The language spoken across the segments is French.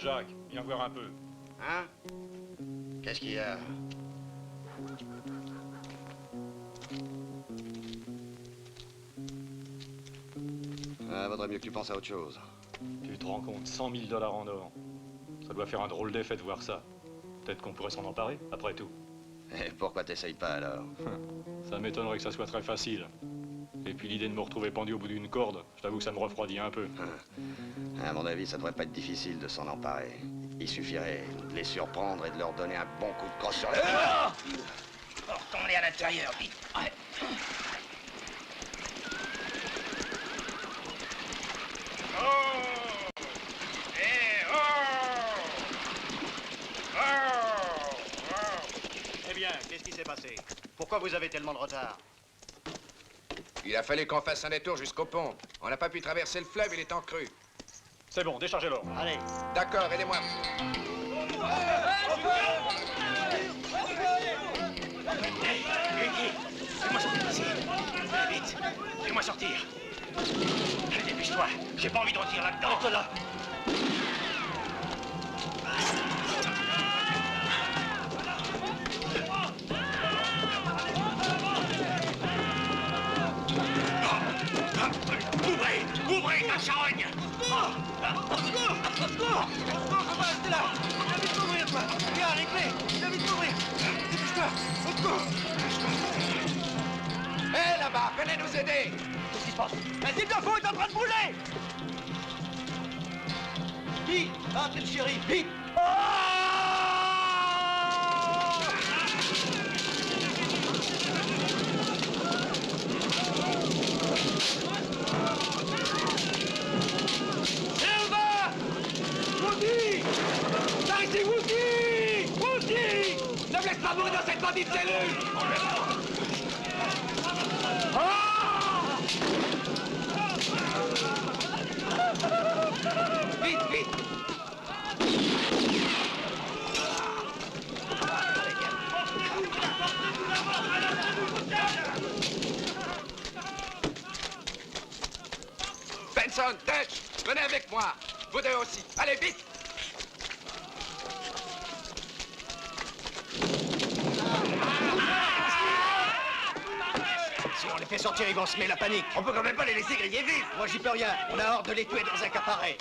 Jacques, viens voir un peu. Hein? Qu'est-ce qu'il y a? Ah, vaudrait mieux que tu penses à autre chose. Tu te rends compte, 100 000 $ en or. Ça doit faire un drôle d'effet de voir ça. Peut-être qu'on pourrait s'en emparer, après tout. Et pourquoi t'essayes pas alors? Ça m'étonnerait que ça soit très facile. Et puis l'idée de me retrouver pendu au bout d'une corde, je t'avoue que ça me refroidit un peu. À mon avis, ça devrait pas être difficile de s'en emparer. Il suffirait de les surprendre et de leur donner un bon coup de crosse sur le... Retournez à l'intérieur, vite. Ouais. Oh! Eh oh! Oh! Eh bien, qu'est-ce qui s'est passé? Pourquoi vous avez tellement de retard? Il a fallu qu'on fasse un détour jusqu'au pont. On n'a pas pu traverser le fleuve, il est en crue. C'est bon, déchargez l'or. Allez. D'accord, aidez-moi. Lucky, fais-moi sortir d'ici. Allez, vite, fais-moi sortir. Allez, dépêche-toi. J'ai pas envie de retirer là-dedans. Reste là. Ouvrez ta charogne! Restez là! Viens vite m'ouvrir, toi! Viens, les clés! Viens vite m'ouvrir! Dépêche-toi! Au secours! Hé, là-bas, venez nous aider! Qu'est-ce qui se passe? La cible de feu est en train de brûler! Vite! Entrez le shérif! Vite! Woody! Par ici, Woody! Woody! Ne me laisse pas mourir dans cette bandite cellule! Vite, vite! Benson, Dutch, venez avec moi. Vous deux aussi. Allez, vite! Si on les fait sortir, ils vont semer la panique. On peut quand même pas les laisser griller vifs. Moi, j'y peux rien. On a hâte de les tuer dans un cas pareil.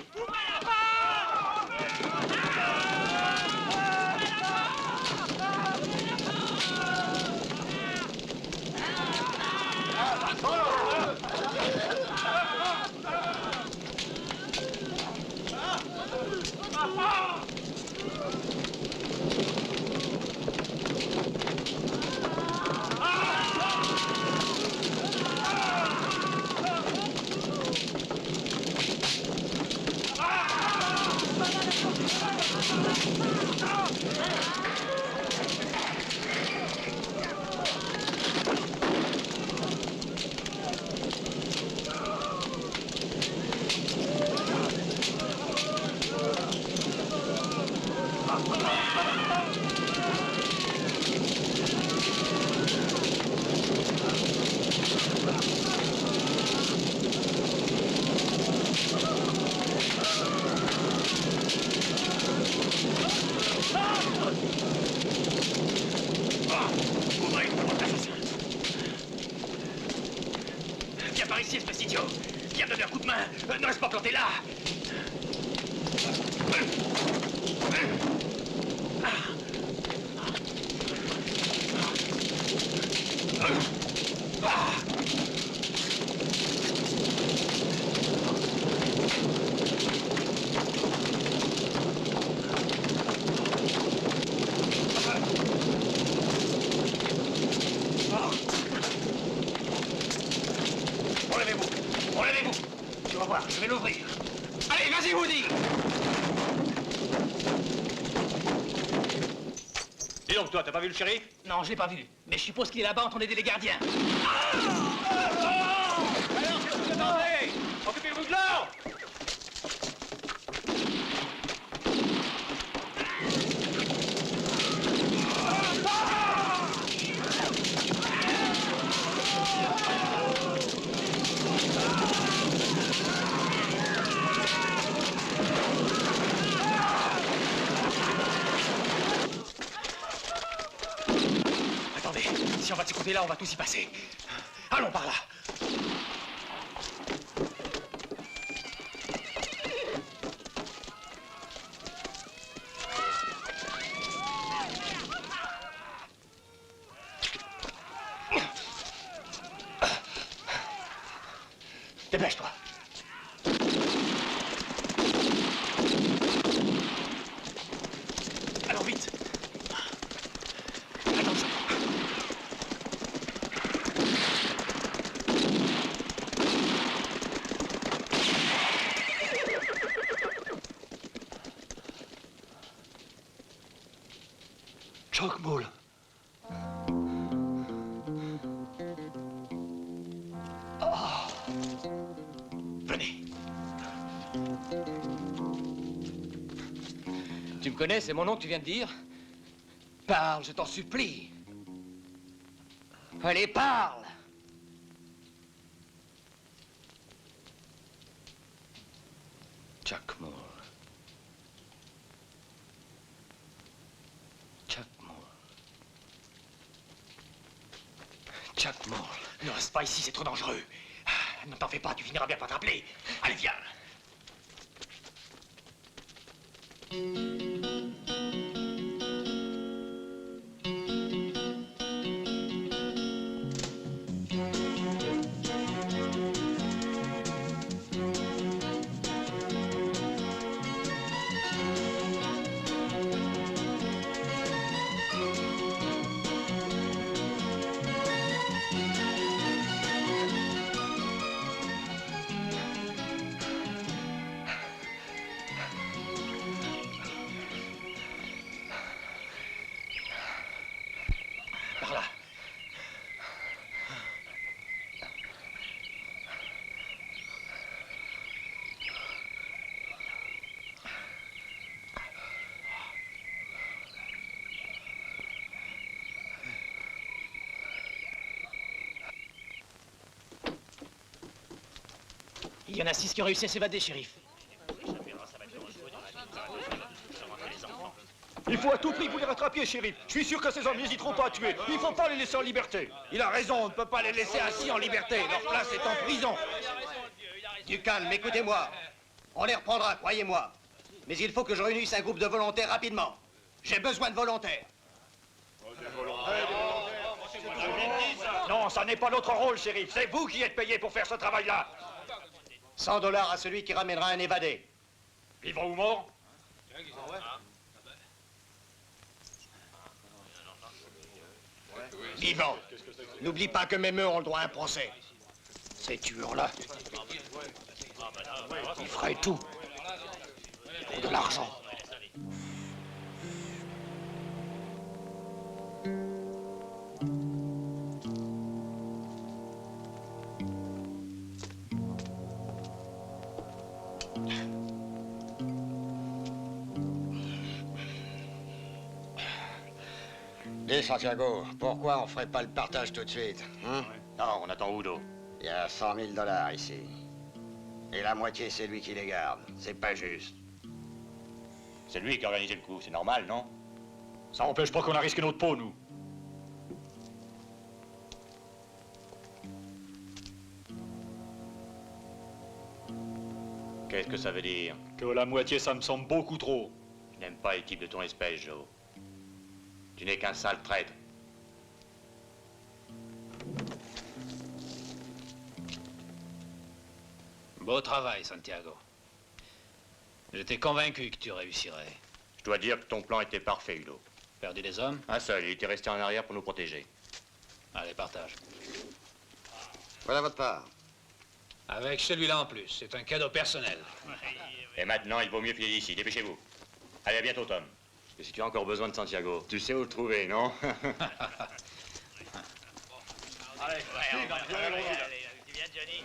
Viens par ici, espèce d'idiot. Viens me donner un coup de main. Ne reste pas planté là. Relevez-vous. Relevez-vous. Tu vas voir, je vais l'ouvrir. Allez, vas-y, Woody. Dis donc, toi, t'as pas vu le shérif? Non, je l'ai pas vu. Mais je suppose qu'il est là-bas en train d'aider les gardiens. Alors, qu'est-ce que vous attendez? Occupez-vous de l'or! côté là, on va tous y passer. Allons par là. Dépêche-toi. Alors vite. Attention. Chuck Moll. Venez. Tu me connais, c'est mon nom que tu viens de dire? Parle, je t'en supplie. Allez, parle! Chuck Moll. Chuck Moll. Chuck Moll. Ne reste pas ici, c'est trop dangereux. Ne t'en fais pas, tu finiras bien par t'appeler. Allez, viens. Par là. Il y en a 6 qui ont réussi à s'évader, shérif. Il faut à tout prix que vous les rattrapiez, shérif. Je suis sûr que ces hommes n'hésiteront pas à tuer. Il faut pas les laisser en liberté. Il a raison, on ne peut pas les laisser assis en liberté. Leur place est en prison. Du calme, écoutez-moi. On les reprendra, croyez-moi. Mais il faut que je réunisse un groupe de volontaires rapidement. J'ai besoin de volontaires. Non, ça n'est pas notre rôle, shérif. C'est vous qui êtes payé pour faire ce travail-là. 100 $ à celui qui ramènera un évadé. Vivant ou mort? Vivant. N'oublie pas que même eux ont le droit à un procès. Ces tueurs-là, ils feraient tout pour de l'argent. Dis, Santiago, pourquoi on ferait pas le partage tout de suite, hein? Non, on attend Udo. Il y a 100 000 $ ici. Et la moitié, c'est lui qui les garde. C'est pas juste. C'est lui qui a organisé le coup, c'est normal, non? Ça empêche pas qu'on a risqué notre peau, nous. Qu'est-ce que ça veut dire? Que la moitié, ça me semble beaucoup trop. Je n'aime pas les types de ton espèce, Joe. Tu n'es qu'un sale traître. Beau travail, Santiago. J'étais convaincu que tu réussirais. Je dois dire que ton plan était parfait, Udo. Perdu des hommes? Un seul, il était resté en arrière pour nous protéger. Allez, partage. Voilà votre part. Avec celui-là en plus, c'est un cadeau personnel. Et maintenant, il vaut mieux filer d'ici, dépêchez-vous. Allez, à bientôt, Tom. Et si tu as encore besoin de Santiago, tu sais où le trouver, non? Allez, Viens, Johnny.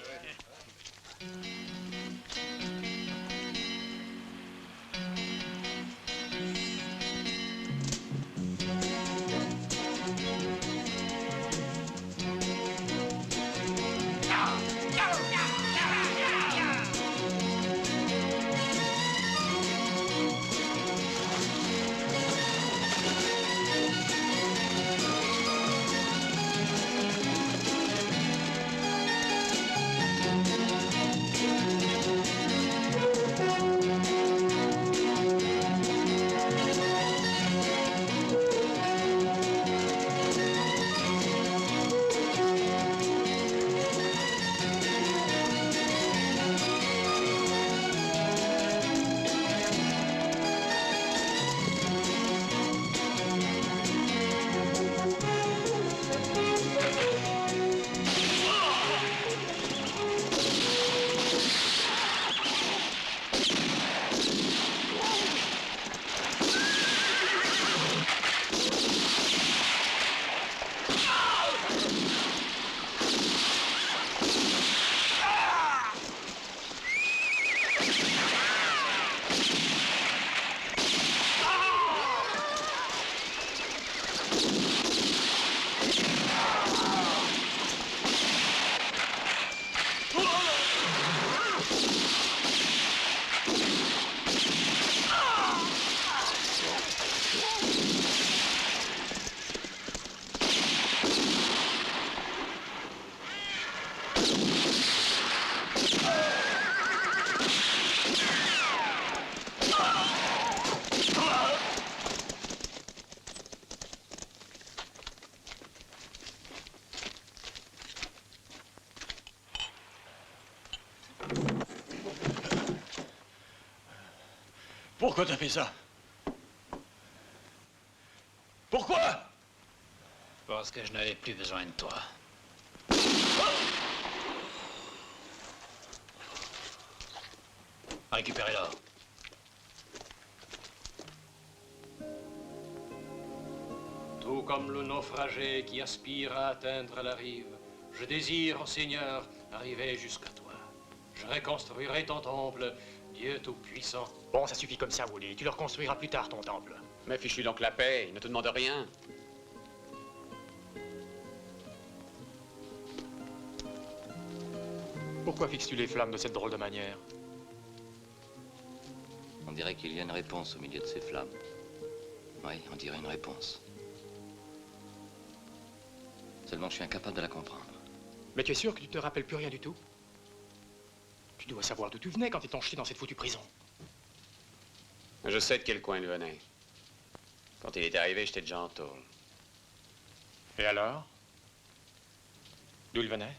Pourquoi t'as fait ça? Pourquoi? Parce que je n'avais plus besoin de toi. Récupérez l'or. Tout comme le naufragé qui aspire à atteindre la rive, je désire, Seigneur, arriver jusqu'à toi. Je reconstruirai ton temple, Dieu Tout-Puissant. Bon, ça suffit comme ça, Wooly. Tu le reconstruiras plus tard, ton temple. Mais fiche-lui donc la paix, il ne te demande rien. Pourquoi fixes-tu les flammes de cette drôle de manière? On dirait qu'il y a une réponse au milieu de ces flammes. Oui, on dirait une réponse. Seulement, je suis incapable de la comprendre. Mais tu es sûr que tu te rappelles plus rien du tout? Tu dois savoir d'où tu venais quand ils t'ont jeté dans cette foutue prison. Je sais de quel coin il venait. Quand il est arrivé, j'étais déjà en tôle. Et alors? D'où il venait?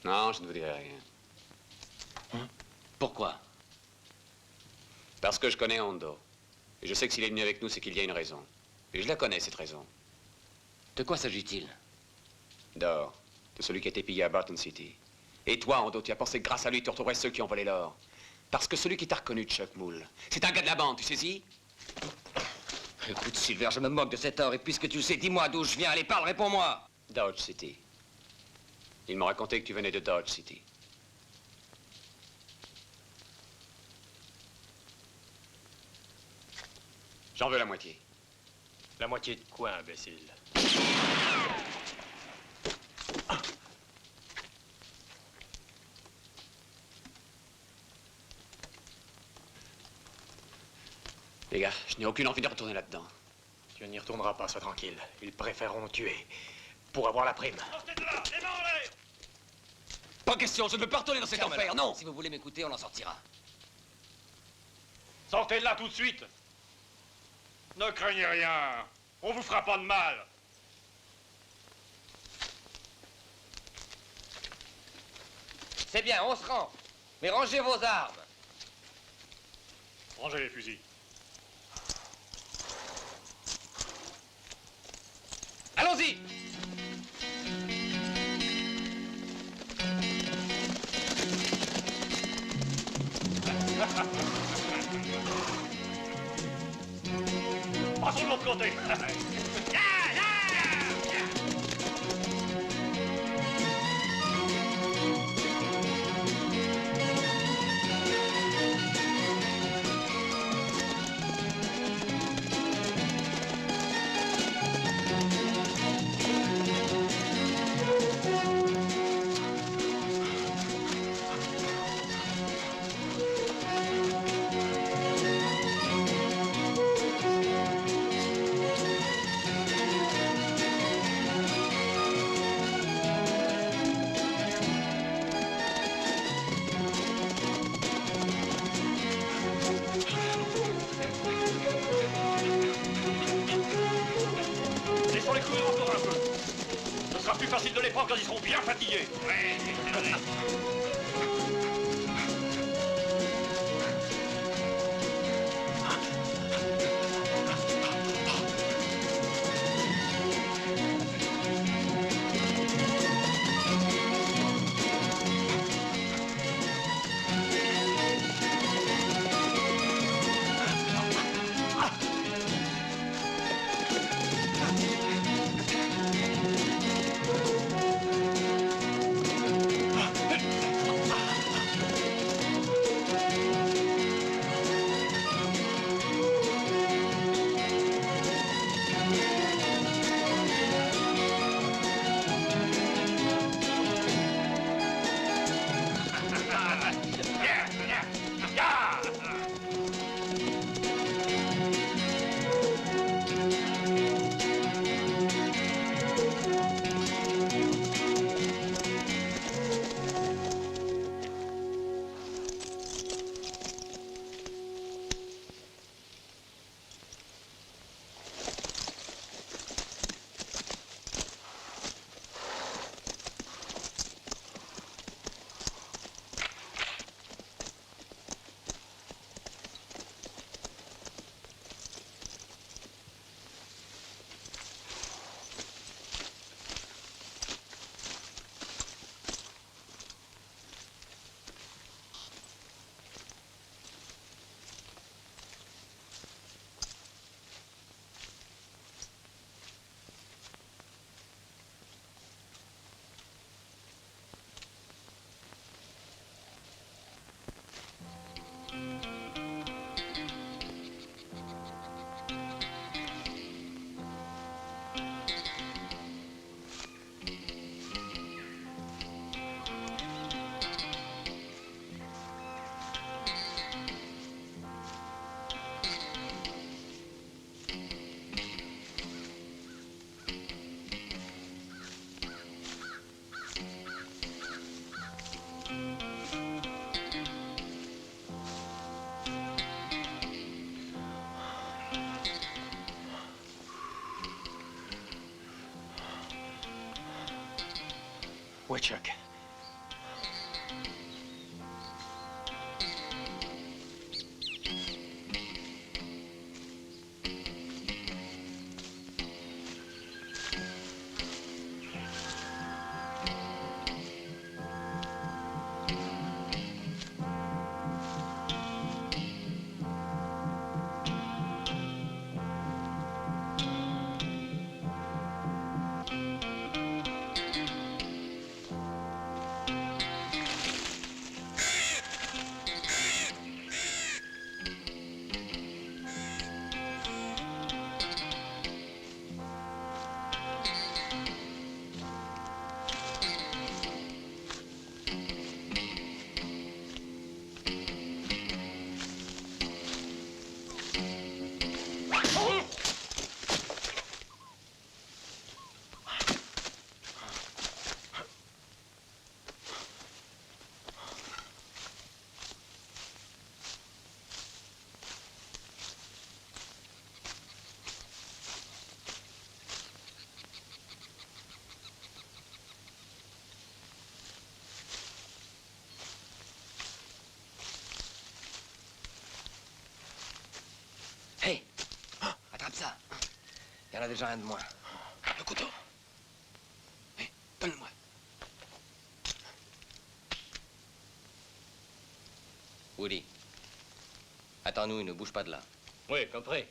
Non, je ne vous dirai rien. Hein? Pourquoi? Parce que je connais Hondo. Et je sais que s'il est venu avec nous, c'est qu'il y a une raison. Et je la connais, cette raison. De quoi s'agit-il? D'or. De celui qui a été pillé à Barton City. Et toi, Hondo, tu as pensé que grâce à lui, tu retrouverais ceux qui ont volé l'or. Parce que celui qui t'a reconnu, Chuck Moule, c'est un gars de la bande, tu saisis? Écoute, Silver, je me moque de cet or. Et puisque tu le sais, dis-moi d'où je viens. Allez, parle, réponds-moi. Dodge City. Ils m'ont raconté que tu venais de Dodge City. J'en veux la moitié. La moitié de quoi, imbécile? Les gars, je n'ai aucune envie de retourner là-dedans. Tu n'y retourneras pas, sois tranquille. Ils préféreront tuer pour avoir la prime. Sortez de là, les mains en l'air! Pas question, je ne veux pas retourner dans cet enfer, non. Si vous voulez m'écouter, on en sortira. Sortez de là tout de suite! Ne craignez rien, on vous fera pas de mal. C'est bien, on se rend. Mais rangez vos armes. Rangez les fusils. Allons-y. Passons de l'autre côté. Laissons-les courir encore un peu. Ce sera plus facile de les prendre quand ils seront bien fatigués. Ouais, c'est vrai. Ouais, Chuck. Hé! Attrape ça! Il y en a déjà un de moins. Le couteau. Hé, donne-le-moi. Woody, attends-nous et ne bouge pas de là. Oui, compris.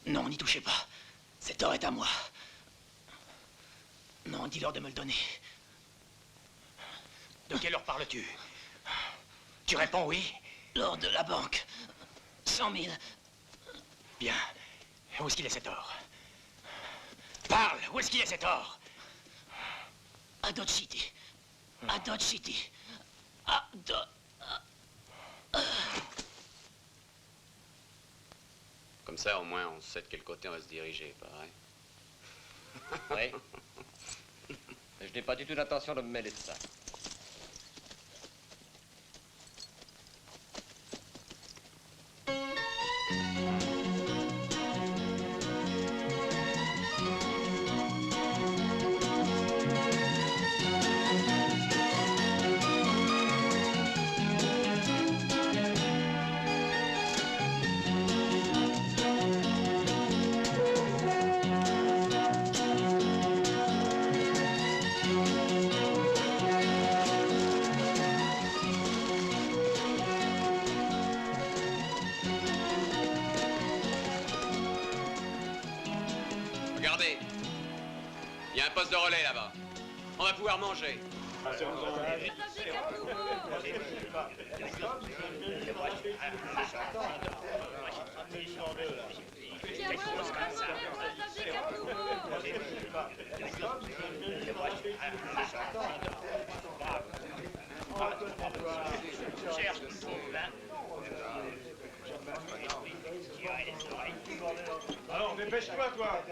Non, n'y touchez pas. Cet or est à moi. Non, dis-leur de me le donner. De quelle heure parles-tu? Tu réponds oui? L'or de la banque. 100 000. Bien. Où est-ce qu'il est cet or? Parle! Où est-ce qu'il est cet or? À Dodge City. À Dodge City. À Dodge... Comme ça, au moins, on sait de quel côté on va se diriger, pareil. Oui. Je n'ai pas du tout l'intention de me mêler de ça. Regardez, il y a un poste de relais là-bas. On va pouvoir manger. Alors, dépêche-toi, toi.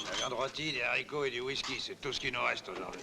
La viande rôtie, des haricots et du whisky, c'est tout ce qui nous reste aujourd'hui.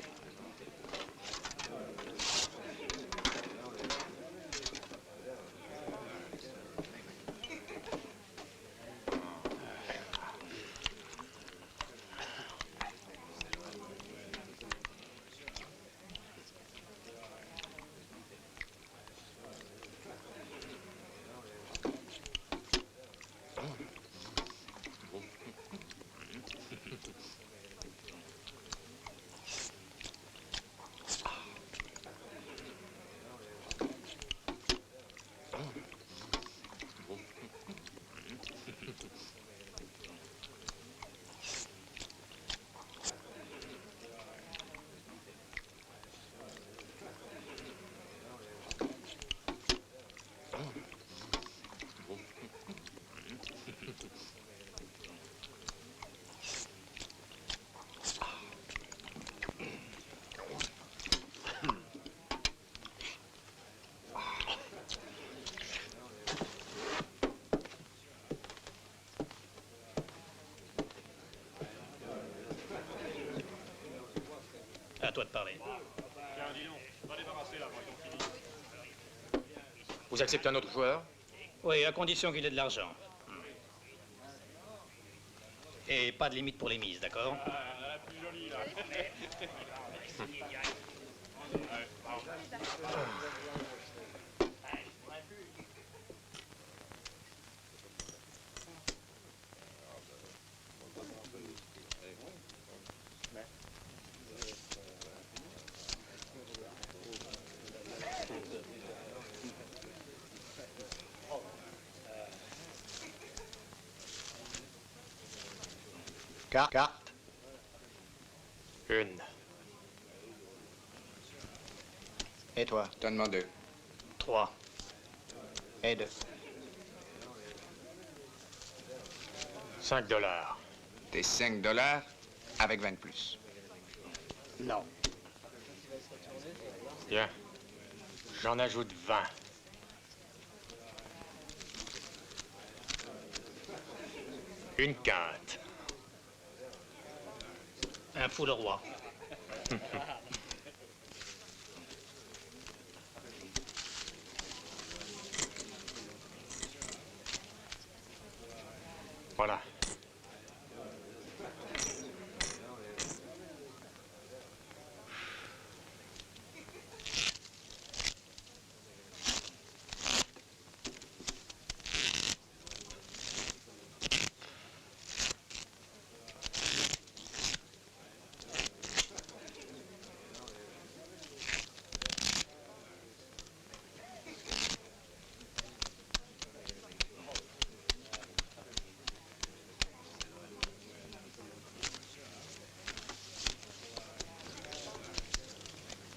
À toi de parler. Tiens, dis donc, va débarrasser là, moi, ils ont fini. Vous acceptez un autre joueur? Oui, à condition qu'il ait de l'argent. Et pas de limite pour les mises, d'accord? La plus jolie, là. Carte. Une. Et toi? Donne-moi 2. 3. Et 2. 5 $. Tes 5 $ avec 20 de plus. Non. Bien. J'en ajoute 20. Une quinte. Un fou le roi. Voilà.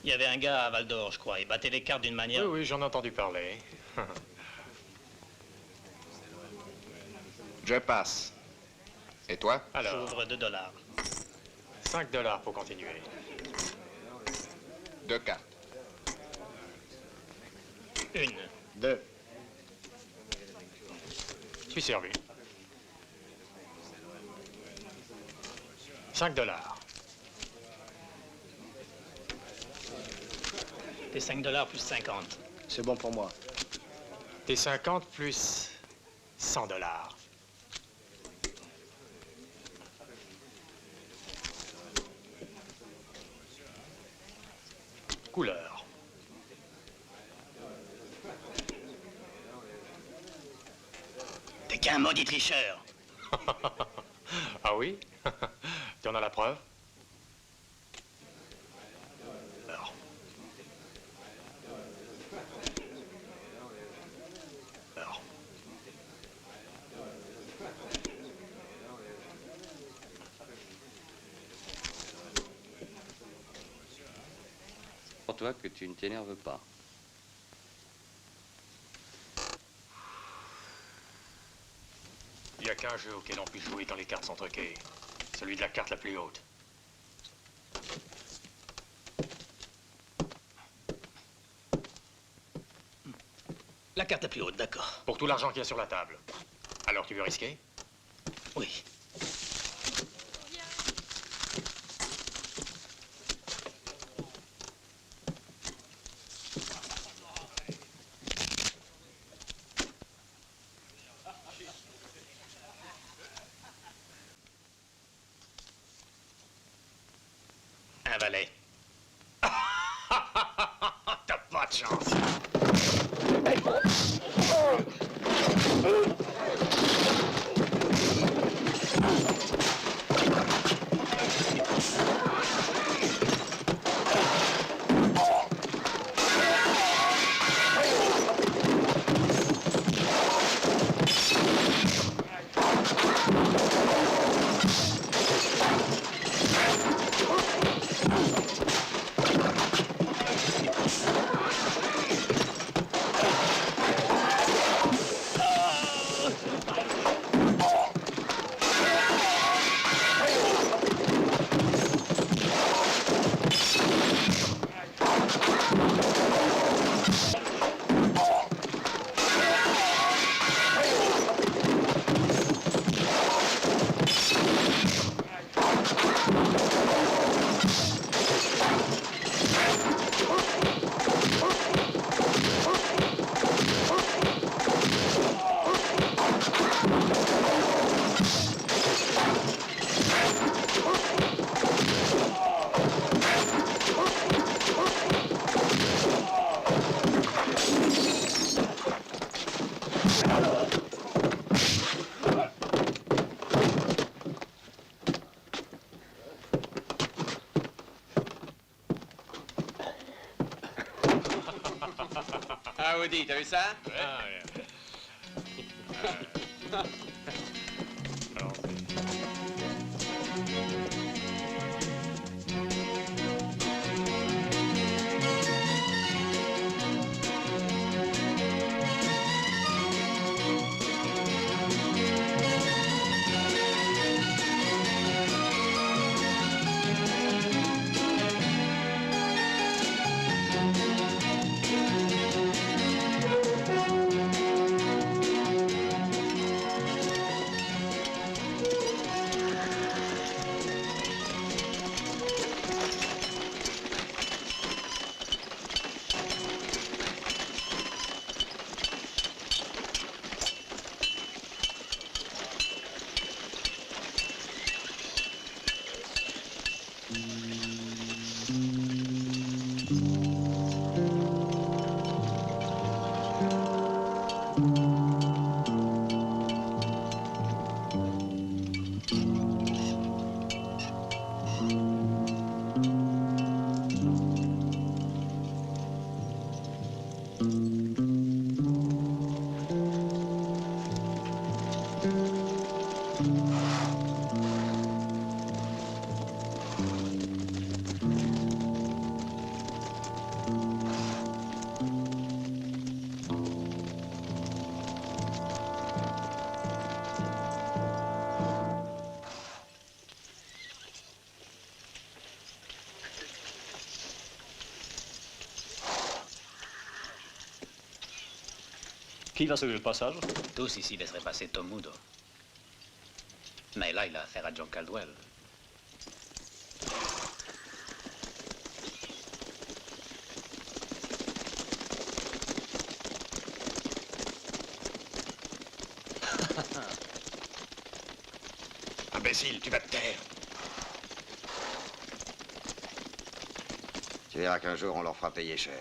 Il y avait un gars à Val d'Or, je crois. Il battait les cartes d'une manière... Oui, j'en ai entendu parler. Je passe. Et toi? Alors, J'ouvre $2. $5 pour continuer. 2 cartes. 1. 2. Je suis servi. $5. Tes $5 plus 50. C'est bon pour moi. Tes 50 plus $100. Couleur. T'es qu'un maudit tricheur. Ah oui? Tu en as la preuve? Alors. Alors. Pour toi que tu ne t'énerves pas. Il n'y a qu'un jeu auquel on puisse jouer quand les cartes sont truquées. Celui de la carte la plus haute. La carte la plus haute, d'accord. Pour tout l'argent qu'il y a sur la table. Alors tu veux risquer? Oui. Un valet. T'as pas de chance. Ah, Woody, t'as vu ça? Ah, ouais. Qui va sauver le passage? Tous ici laisseraient passer Tom Udo. Mais là, il a affaire à John Caldwell. Imbécile, tu vas te taire. Tu verras qu'un jour, on leur fera payer cher.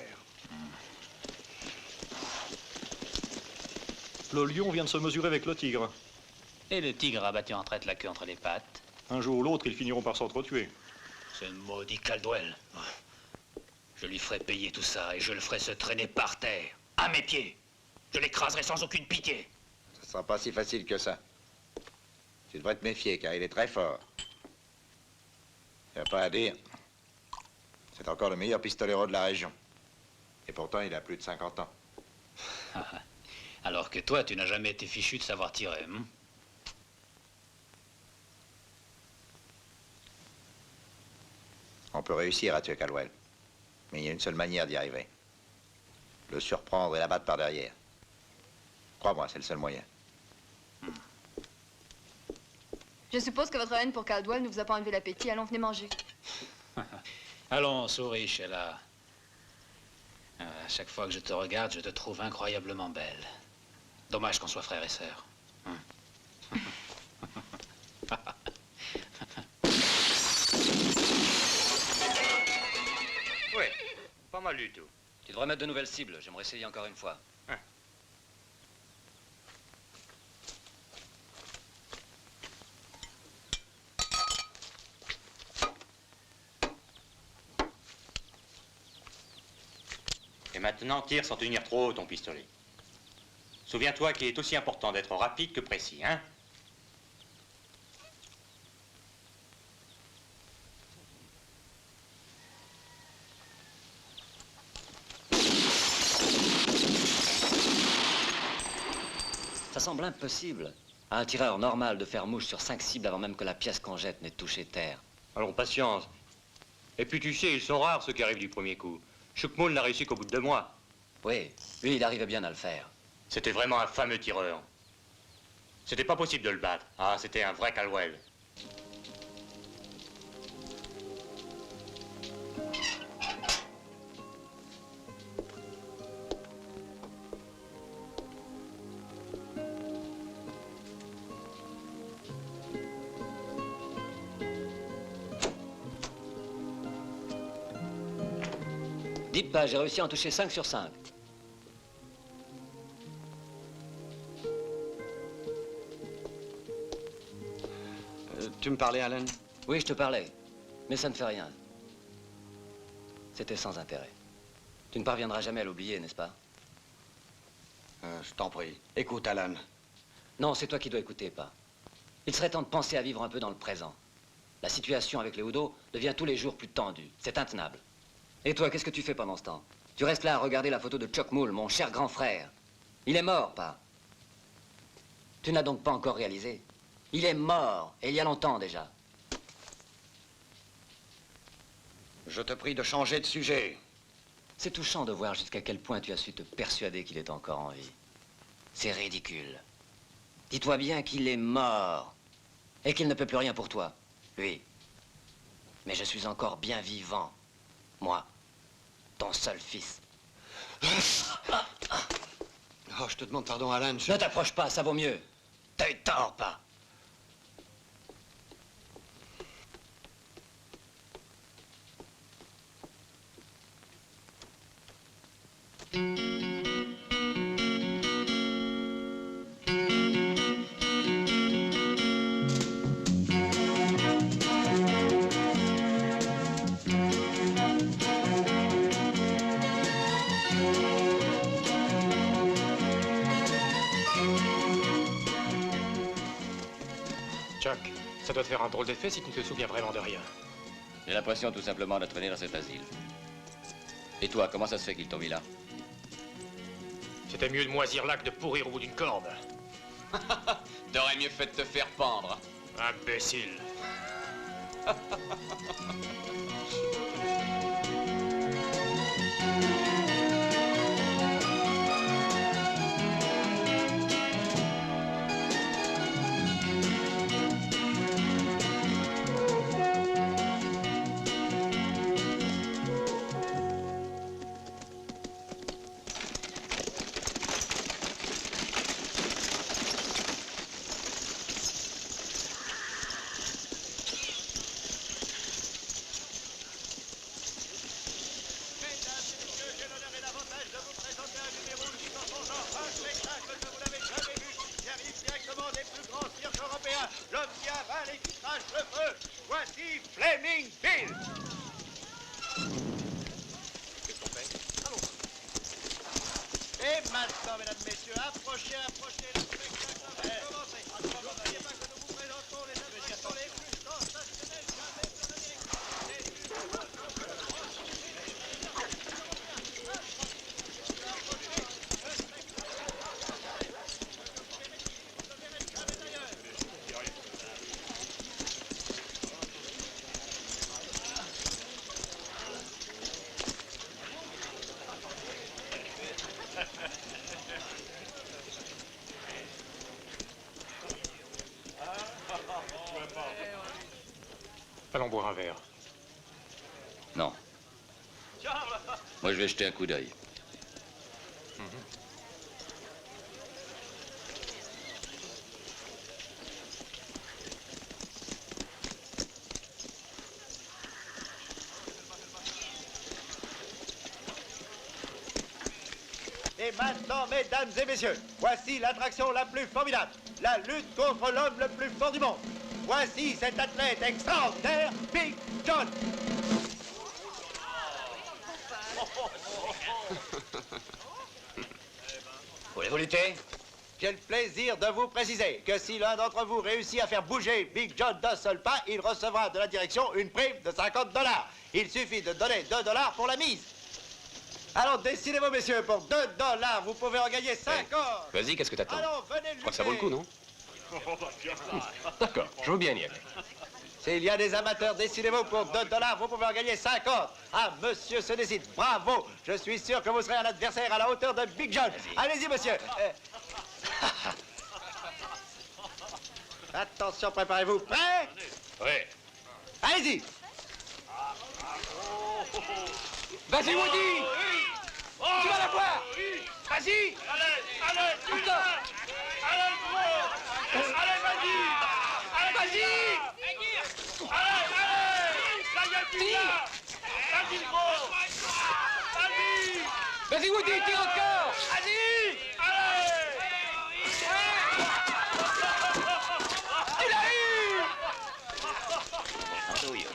Le lion vient de se mesurer avec le tigre. Et le tigre a battu en traite la queue entre les pattes. Un jour ou l'autre, ils finiront par s'entretuer. Ce maudit Caldwell. Je lui ferai payer tout ça et je le ferai se traîner par terre, à mes pieds. Je l'écraserai sans aucune pitié. Ce sera pas si facile que ça. Tu devrais te méfier, car il est très fort. Il n'y a pas à dire. C'est encore le meilleur pistolero de la région. Et pourtant, il a plus de 50 ans. Alors que toi, tu n'as jamais été fichu de savoir tirer, hein? On peut réussir à tuer Caldwell. Mais il y a une seule manière d'y arriver. Le surprendre et l'abattre par derrière. Crois-moi, c'est le seul moyen. Je suppose que votre haine pour Caldwell ne vous a pas enlevé l'appétit. Allons, venez manger. Allons, souris, Sheila. À chaque fois que je te regarde, je te trouve incroyablement belle. Dommage qu'on soit frères et sœurs. Oui, pas mal du tout. Tu devrais mettre de nouvelles cibles. J'aimerais essayer encore une fois. Et maintenant, tire sans tenir trop haut ton pistolet. Souviens-toi qu'il est aussi important d'être rapide que précis, hein? Ça semble impossible à un tireur normal de faire mouche sur 5 cibles avant même que la pièce qu'on jette n'ait touché terre. Alors, patience. Et puis, tu sais, ils sont rares, ceux qui arrivent du premier coup. Chukmul n'a réussi qu'au bout de 2 mois. Oui, lui, il arrivait bien à le faire. C'était vraiment un fameux tireur. C'était pas possible de le battre. Ah, c'était un vrai Caldwell. Dites pas, j'ai réussi à en toucher 5 sur 5. Tu me parlais, Alan? Oui, je te parlais. Mais ça ne fait rien. C'était sans intérêt. Tu ne parviendras jamais à l'oublier, n'est-ce pas? Je t'en prie. Écoute, Alan. Non, c'est toi qui dois écouter, pas. Il serait temps de penser à vivre un peu dans le présent. La situation avec les Udo devient tous les jours plus tendue. C'est intenable. Et toi, qu'est-ce que tu fais pendant ce temps? Tu restes là à regarder la photo de Chukmul, mon cher grand frère. Il est mort, pas? Tu n'as donc pas encore réalisé? Il est mort, et il y a longtemps déjà. Je te prie de changer de sujet. C'est touchant de voir jusqu'à quel point tu as su te persuader qu'il est encore en vie. C'est ridicule. Dis-toi bien qu'il est mort, et qu'il ne peut plus rien pour toi, lui. Mais je suis encore bien vivant. Moi, ton seul fils. Oh, je te demande pardon, Alan. Ne t'approche pas, ça vaut mieux. T'as eu tort, pas. Chuck, ça doit te faire un drôle d'effet si tu ne te souviens vraiment de rien. J'ai l'impression tout simplement d'être né dans cet asile. Et toi, comment ça se fait qu'ils t'ont mis là? C'était mieux de moisir là que de pourrir au bout d'une corde. T'aurais mieux fait de te faire pendre. Imbécile. arrache le feu. Voici Flaming Bill. Qu'est-ce qu'on fait? Et maintenant, mesdames, messieurs, approchez, approchez. Le spectacle va commencer. N'oubliez pas que nous vous présentons les attractions les plus sensationnelles jamais sur Allons boire un verre. Non. Moi, je vais jeter un coup d'œil. Et maintenant, mesdames et messieurs, voici l'attraction la plus formidable, la lutte contre l'homme le plus fort du monde. Voici cet athlète extraordinaire, Big John. Voulez-vous lutter? J'ai le plaisir de vous préciser que si l'un d'entre vous réussit à faire bouger Big John d'un seul pas, il recevra de la direction une prime de 50 $. Il suffit de donner 2 $ pour la mise. Alors, décidez-vous, messieurs, pour 2 $, vous pouvez en gagner 50. Vas-y, qu'est-ce que t'attends? Alors, venez Je crois que ça vaut le coup, non? D'accord, je veux bien y aller. S'il y a des amateurs, décidez-vous pour 2 $, vous pouvez en gagner 50. Ah, monsieur se décide. Bravo. Je suis sûr que vous serez un adversaire à la hauteur de Big John. Allez-y, monsieur. Attention, préparez-vous. Prêt? Oui. Allez-y. Vas-y, Woody! Tu vas la voir! Vas-y! Allez, putain! Allez, gros! Allez, vas-y! Allez, allez! Ça y est, putain! Vas-y, gros! Vas-y! Vas-y, Woody, tire encore! Vas-y! Allez! Tu l'as eu! Andouille.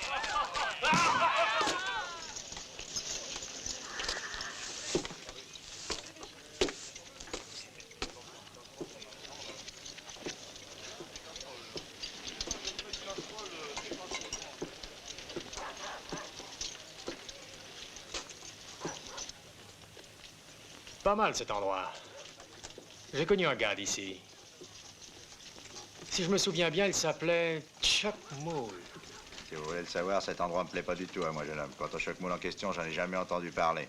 Pas mal cet endroit. J'ai connu un gars d'ici. Si je me souviens bien, il s'appelait Chuck Moule. Si vous voulez le savoir, cet endroit me plaît pas du tout à moi, jeune homme. Quant au Chuck Moule en question, j'en ai jamais entendu parler.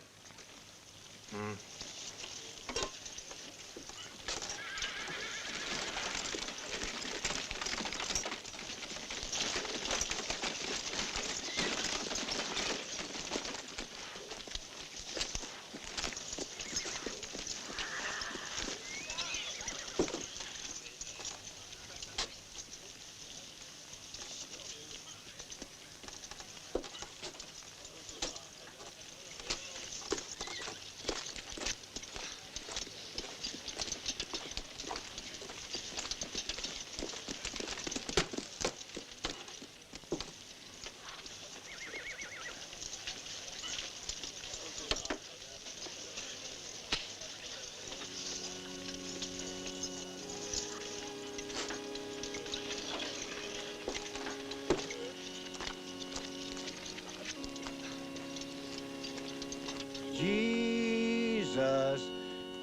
Jesus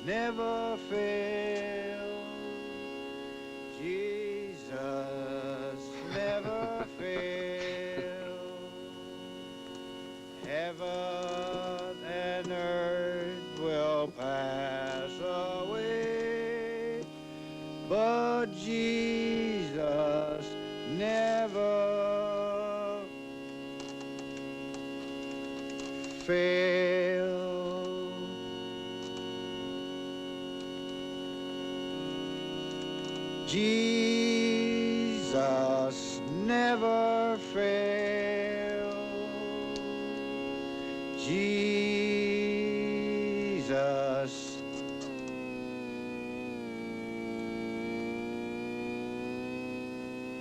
never fails. Jesus never fails. Heaven and earth will pass away, but Jesus never fails. Jesus never fails. Jesus.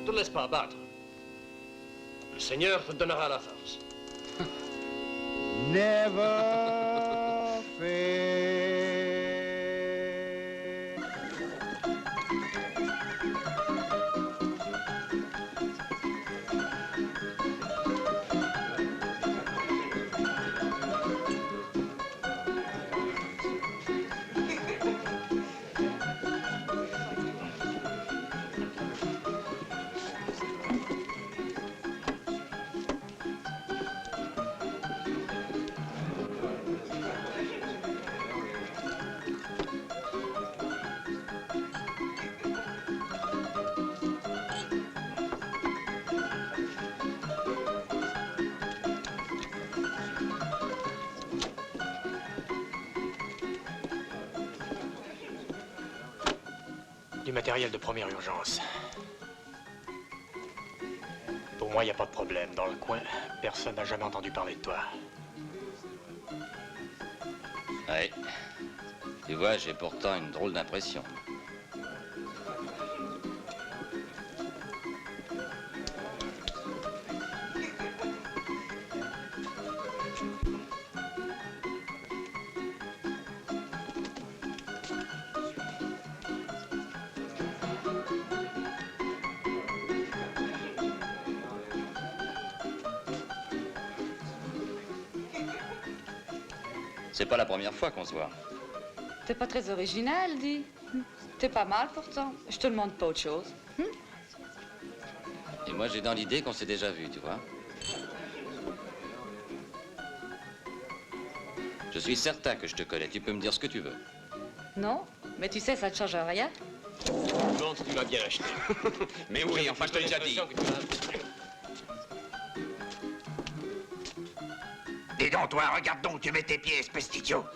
Ne te laisse pas abattre. Le Seigneur te donnera la force. Never fail. Du matériel de première urgence. Pour moi, il n'y a pas de problème. Dans le coin, personne n'a jamais entendu parler de toi. Ouais. Tu vois, j'ai pourtant une drôle d'impression. C'est pas la première fois qu'on se voit. T'es pas très original, dis. T'es pas mal pourtant. Je te demande pas autre chose. Et moi, j'ai dans l'idée qu'on s'est déjà vu, tu vois. Je suis certain que je te connais. Tu peux me dire ce que tu veux. Non, mais tu sais, ça ne change rien. Non, tu l'as bien acheté. Mais oui, enfin, je te l'ai déjà dit. Dis donc, toi, regarde donc, tu mets tes pieds, espèce d'idiot.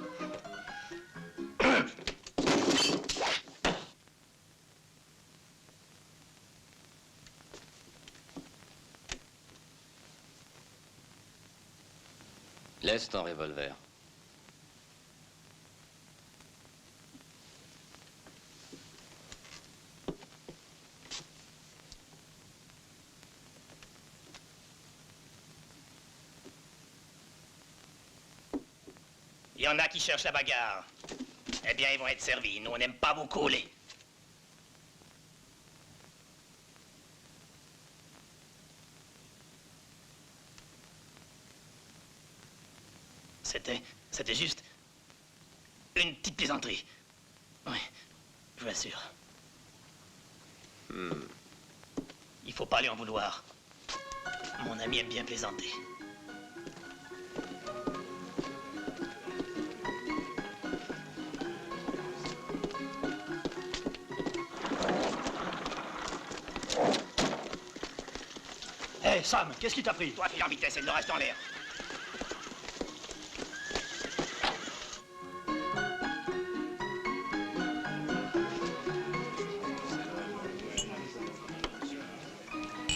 Laisse ton revolver. Il y en a qui cherchent la bagarre. Eh bien, ils vont être servis. Nous, on n'aime pas vous couler. C'était juste une petite plaisanterie. Oui, je vous assure. Il faut pas lui en vouloir. Mon ami aime bien plaisanter. Hé, Sam, qu'est-ce qui t'a pris? Toi, file en vitesse et le reste en l'air.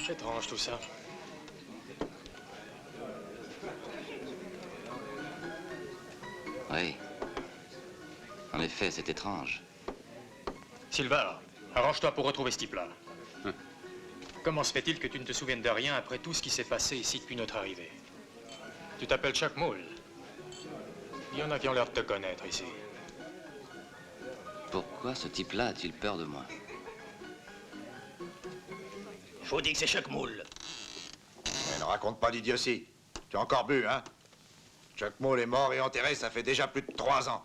C'est étrange tout ça. Oui. En effet, c'est étrange. Sylvain, arrange-toi pour retrouver ce type-là. Comment se fait-il que tu ne te souviennes de rien après tout ce qui s'est passé ici depuis notre arrivée? Tu t'appelles Chuck Moule. Il y en a qui ont l'air de te connaître ici. Pourquoi ce type-là a-t-il peur de moi? Je vous dis que c'est Chuck Moule. Mais ne raconte pas d'idiotie. Tu as encore bu, hein? Chuck Moule est mort et enterré, ça fait déjà plus de 3 ans.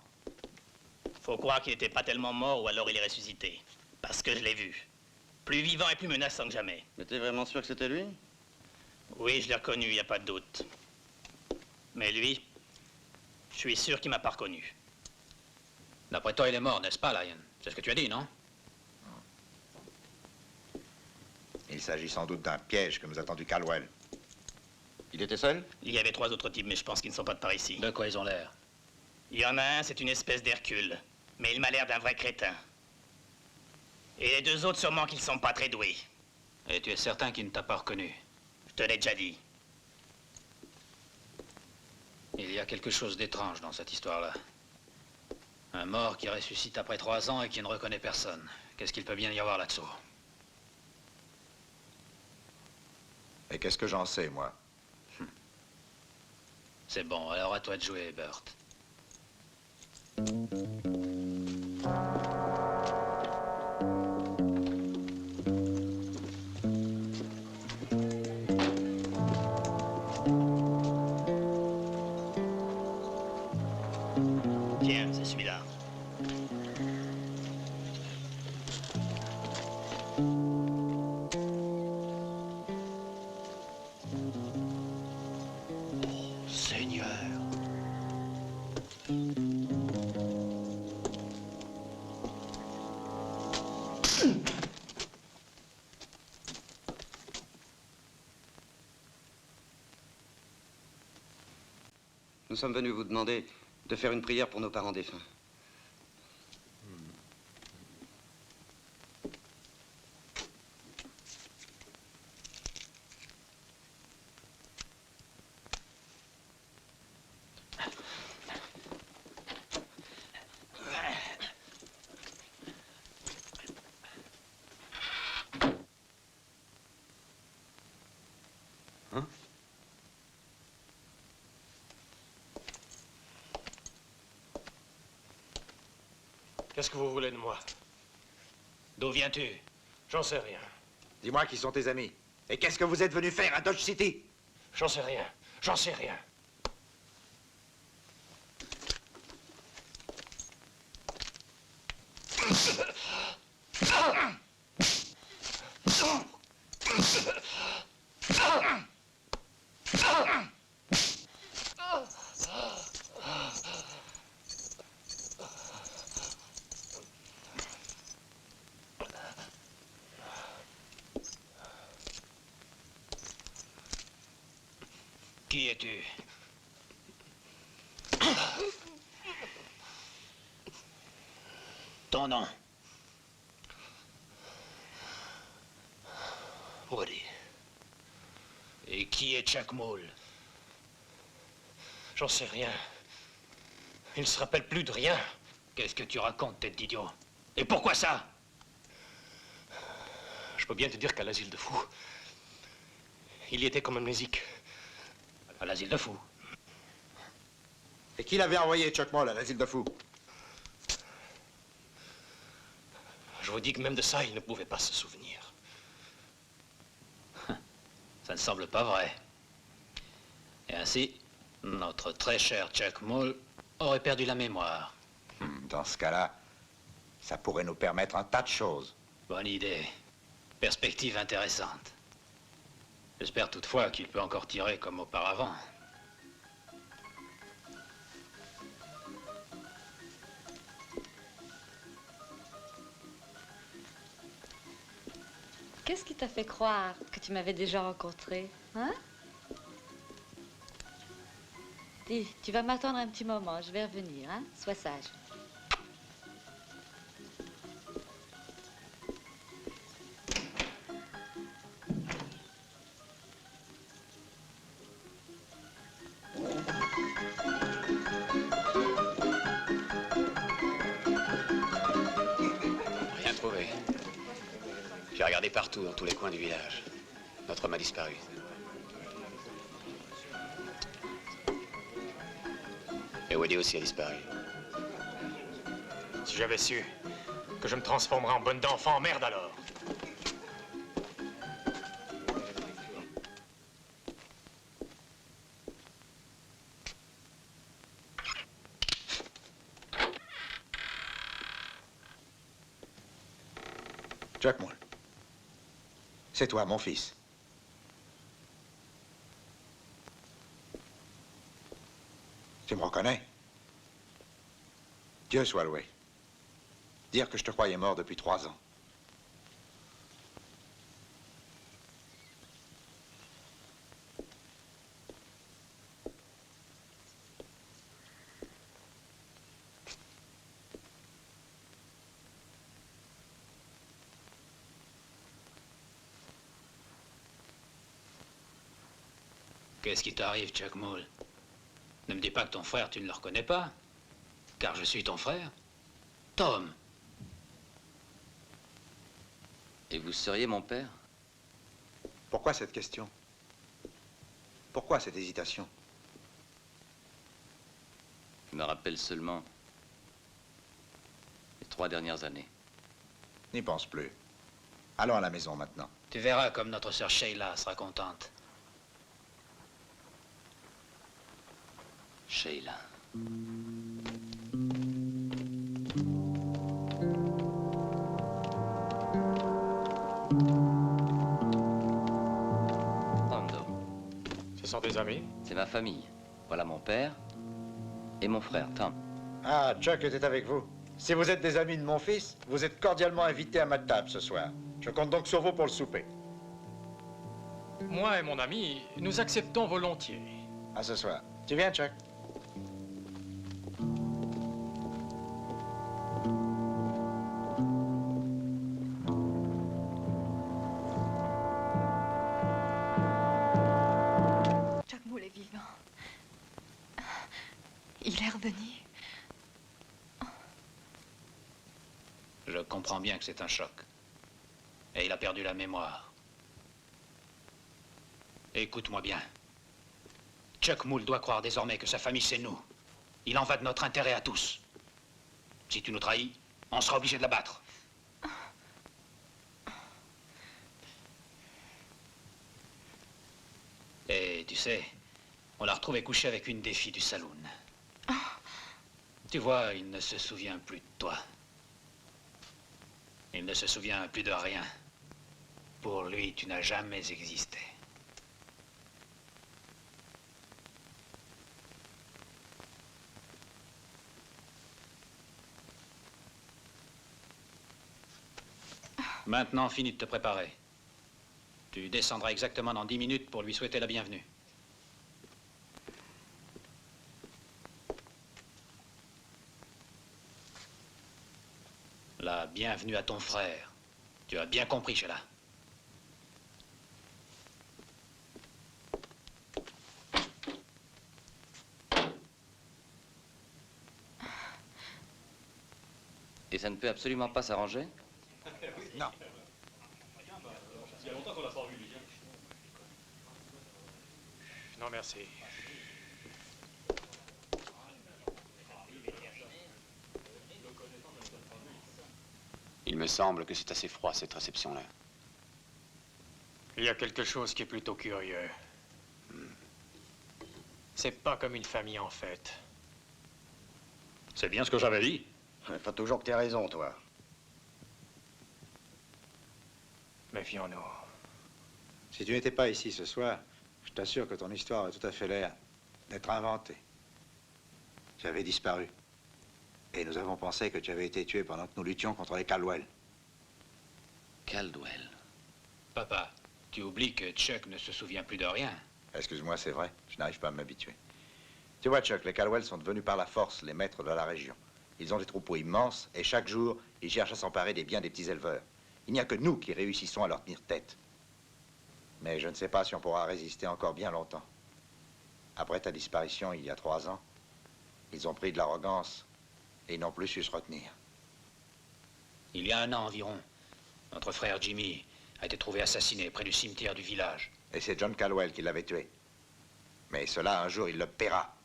Faut croire qu'il n'était pas tellement mort ou alors il est ressuscité. Parce que je l'ai vu. Plus vivant et plus menaçant que jamais. Mais t'es vraiment sûr que c'était lui? Oui, je l'ai reconnu, il n'y a pas de doute. Mais lui, je suis sûr qu'il m'a pas reconnu. D'après toi, il est mort, n'est-ce pas, Lyon? C'est ce que tu as dit, non? Il s'agit sans doute d'un piège que nous a tendu Caldwell. Il était seul? Il y avait 3 autres types, mais je pense qu'ils ne sont pas de par ici. De quoi ils ont l'air? Il y en a un, c'est une espèce d'Hercule. Mais il m'a l'air d'un vrai crétin. Et les 2 autres, sûrement qu'ils ne sont pas très doués. Et tu es certain qu'il ne t'a pas reconnu? Je te l'ai déjà dit. Il y a quelque chose d'étrange dans cette histoire-là. Un mort qui ressuscite après 3 ans et qui ne reconnaît personne. Qu'est-ce qu'il peut bien y avoir là-dessous? Et qu'est-ce que j'en sais, moi? C'est bon, alors à toi de jouer, Burt. Tiens, c'est celui-là. Oh, Seigneur. Nous sommes venus vous demander de faire une prière pour nos parents défunts. Qu'est-ce que vous voulez de moi? D'où viens-tu? J'en sais rien. Dis-moi qui sont tes amis. Et qu'est-ce que vous êtes venu faire à Dodge City? J'en sais rien. J'en sais rien. Qui es-tu? Ton nom? Woody. Et qui est Chuck Moll? J'en sais rien. Il ne se rappelle plus de rien. Qu'est-ce que tu racontes, tête d'idiot? Et pourquoi ça? Je peux bien te dire qu'à l'asile de fous, il y était comme amnésique. À l'asile de fous? Et qui l'avait envoyé, Chuck Moll, à l'asile de fous? Je vous dis que même de ça, il ne pouvait pas se souvenir. Ça ne semble pas vrai. Et ainsi, notre très cher Chuck Moll aurait perdu la mémoire. Dans ce cas-là, ça pourrait nous permettre un tas de choses. Bonne idée. Perspective intéressante. J'espère toutefois qu'il peut encore tirer comme auparavant. Qu'est-ce qui t'a fait croire que tu m'avais déjà rencontré, hein? Dis, tu vas m'attendre un petit moment, je vais revenir, hein? Sois sage. Rien trouvé. J'ai regardé partout, dans tous les coins du village. Notre homme a disparu. Et Woody aussi a disparu. Si j'avais su que je me transformerais en bonne d'enfant, merde alors. Chuck Moll. C'est toi, mon fils. Tu me reconnais? Dieu soit loué. Dire que je te croyais mort depuis 3 ans. Qu'est-ce qui t'arrive, Chuck Moll? Ne me dis pas que ton frère, tu ne le reconnais pas. Car je suis ton frère. Tom. Et vous seriez mon père? Pourquoi cette question? Pourquoi cette hésitation? Je me rappelle seulement les 3 dernières années. N'y pense plus. Allons à la maison maintenant. Tu verras comme notre sœur Sheila sera contente. Sheila. Hondo. Ce sont des amis? C'est ma famille. Voilà mon père et mon frère, Tom. Ah, Chuck était avec vous. Si vous êtes des amis de mon fils, vous êtes cordialement invités à ma table ce soir. Je compte donc sur vous pour le souper. Moi et mon ami, nous acceptons volontiers. À ce soir. Tu viens, Chuck? Chuck Moule est vivant. Il est revenu. Je comprends bien que c'est un choc. Et il a perdu la mémoire. Écoute-moi bien. Chuck Moule doit croire désormais que sa famille, c'est nous. Il en va de notre intérêt à tous. Si tu nous trahis, on sera obligé de la battre. Et tu sais, on l'a retrouvé couché avec une des filles du saloon. Tu vois, il ne se souvient plus de toi. Il ne se souvient plus de rien. Pour lui, tu n'as jamais existé. Maintenant, finis de te préparer. Tu descendras exactement dans 10 minutes pour lui souhaiter la bienvenue. La bienvenue à ton frère. Tu as bien compris, Sheila. Et ça ne peut absolument pas s'arranger? Non. Il y a longtemps qu'on l'a pas vu, lui. Non, merci. Il me semble que c'est assez froid, cette réception-là. Il y a quelque chose qui est plutôt curieux. C'est pas comme une famille, en fait. C'est bien ce que j'avais dit. Faut toujours que t'aies raison, toi. Méfions-nous. Si tu n'étais pas ici ce soir, je t'assure que ton histoire a tout à fait l'air d'être inventée. Tu avais disparu. Et nous avons pensé que tu avais été tué pendant que nous luttions contre les Caldwell. Caldwell. Papa, tu oublies que Chuck ne se souvient plus de rien. Excuse-moi, c'est vrai. Je n'arrive pas à m'habituer. Tu vois, Chuck, les Caldwell sont devenus par la force les maîtres de la région. Ils ont des troupeaux immenses et chaque jour, ils cherchent à s'emparer des biens des petits éleveurs. Il n'y a que nous qui réussissons à leur tenir tête. Mais je ne sais pas si on pourra résister encore bien longtemps. Après ta disparition, il y a 3 ans, ils ont pris de l'arrogance et ils n'ont plus su se retenir. Il y a 1 an environ, notre frère Jimmy a été trouvé assassiné près du cimetière du village. Et c'est John Caldwell qui l'avait tué. Mais cela, un jour, il le paiera.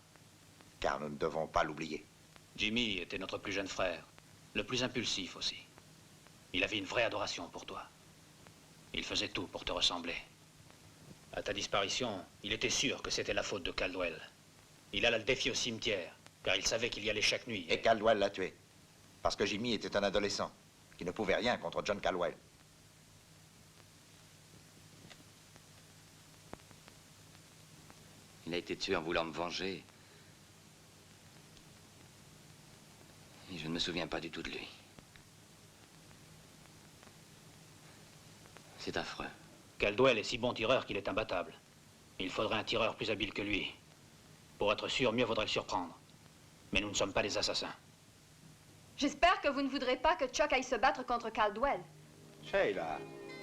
Car nous ne devons pas l'oublier. Jimmy était notre plus jeune frère, le plus impulsif aussi. Il avait une vraie adoration pour toi. Il faisait tout pour te ressembler. À ta disparition, il était sûr que c'était la faute de Caldwell. Il alla le défier au cimetière, car il savait qu'il y allait chaque nuit. Et Caldwell l'a tué. Parce que Jimmy était un adolescent, qui ne pouvait rien contre John Caldwell. Il a été tué en voulant me venger. Et je ne me souviens pas du tout de lui. C'est affreux. Caldwell est si bon tireur qu'il est imbattable. Il faudrait un tireur plus habile que lui. Pour être sûr, mieux vaudrait le surprendre. Mais nous ne sommes pas des assassins. J'espère que vous ne voudrez pas que Chuck aille se battre contre Caldwell. Sheila,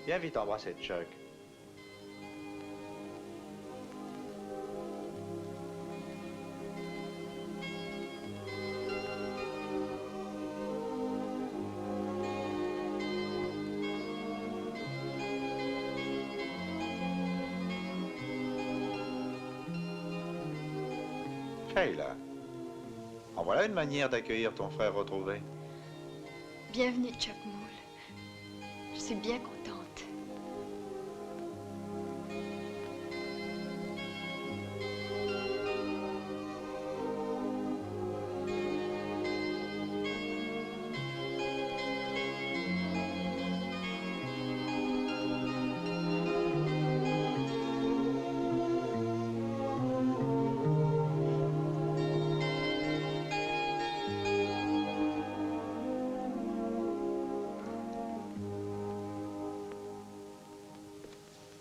viens vite embrasser Chuck. Sheila, en voilà une manière d'accueillir ton frère retrouvé. Bienvenue, Chuck Moule. Je suis bien contente.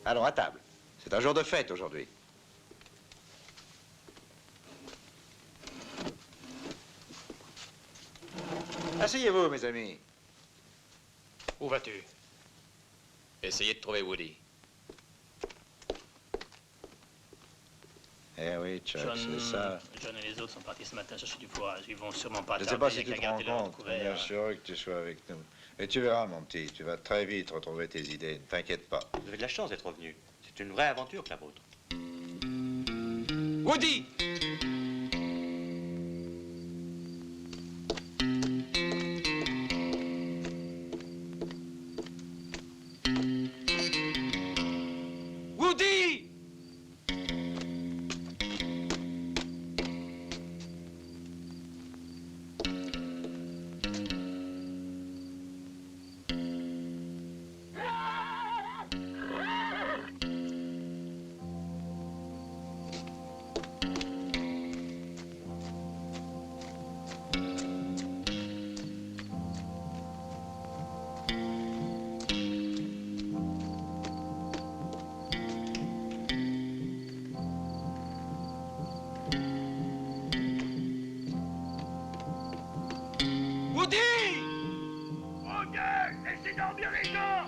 Allons, à table. C'est un jour de fête aujourd'hui. Asseyez-vous, mes amis. Où vas-tu? Essayez de trouver Woody. Eh oui, Chuck, c'est ça. John et les autres sont partis ce matin chercher du fourrage. Ils vont sûrement pas Je ne sais tarder pas si avec tu la te garde rends et leur compte, couvert. bien sûr que tu sois avec nous. Et tu verras, mon petit, tu vas très vite retrouver tes idées, ne t'inquiète pas. Vous avez de la chance d'être revenu. C'est une vraie aventure que la vôtre. Woody! Woody! Woody! Ok, laissez dormir les gens!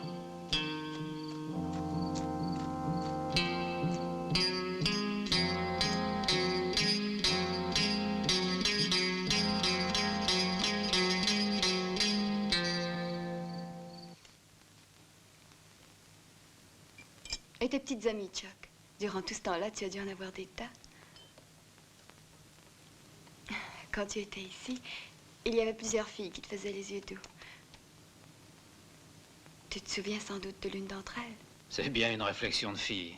Et tes petites amies, Chuck? Durant tout ce temps-là, tu as dû en avoir des tas. Quand tu étais ici, il y avait plusieurs filles qui te faisaient les yeux doux. Tu te souviens sans doute de l'une d'entre elles? C'est bien une réflexion de fille.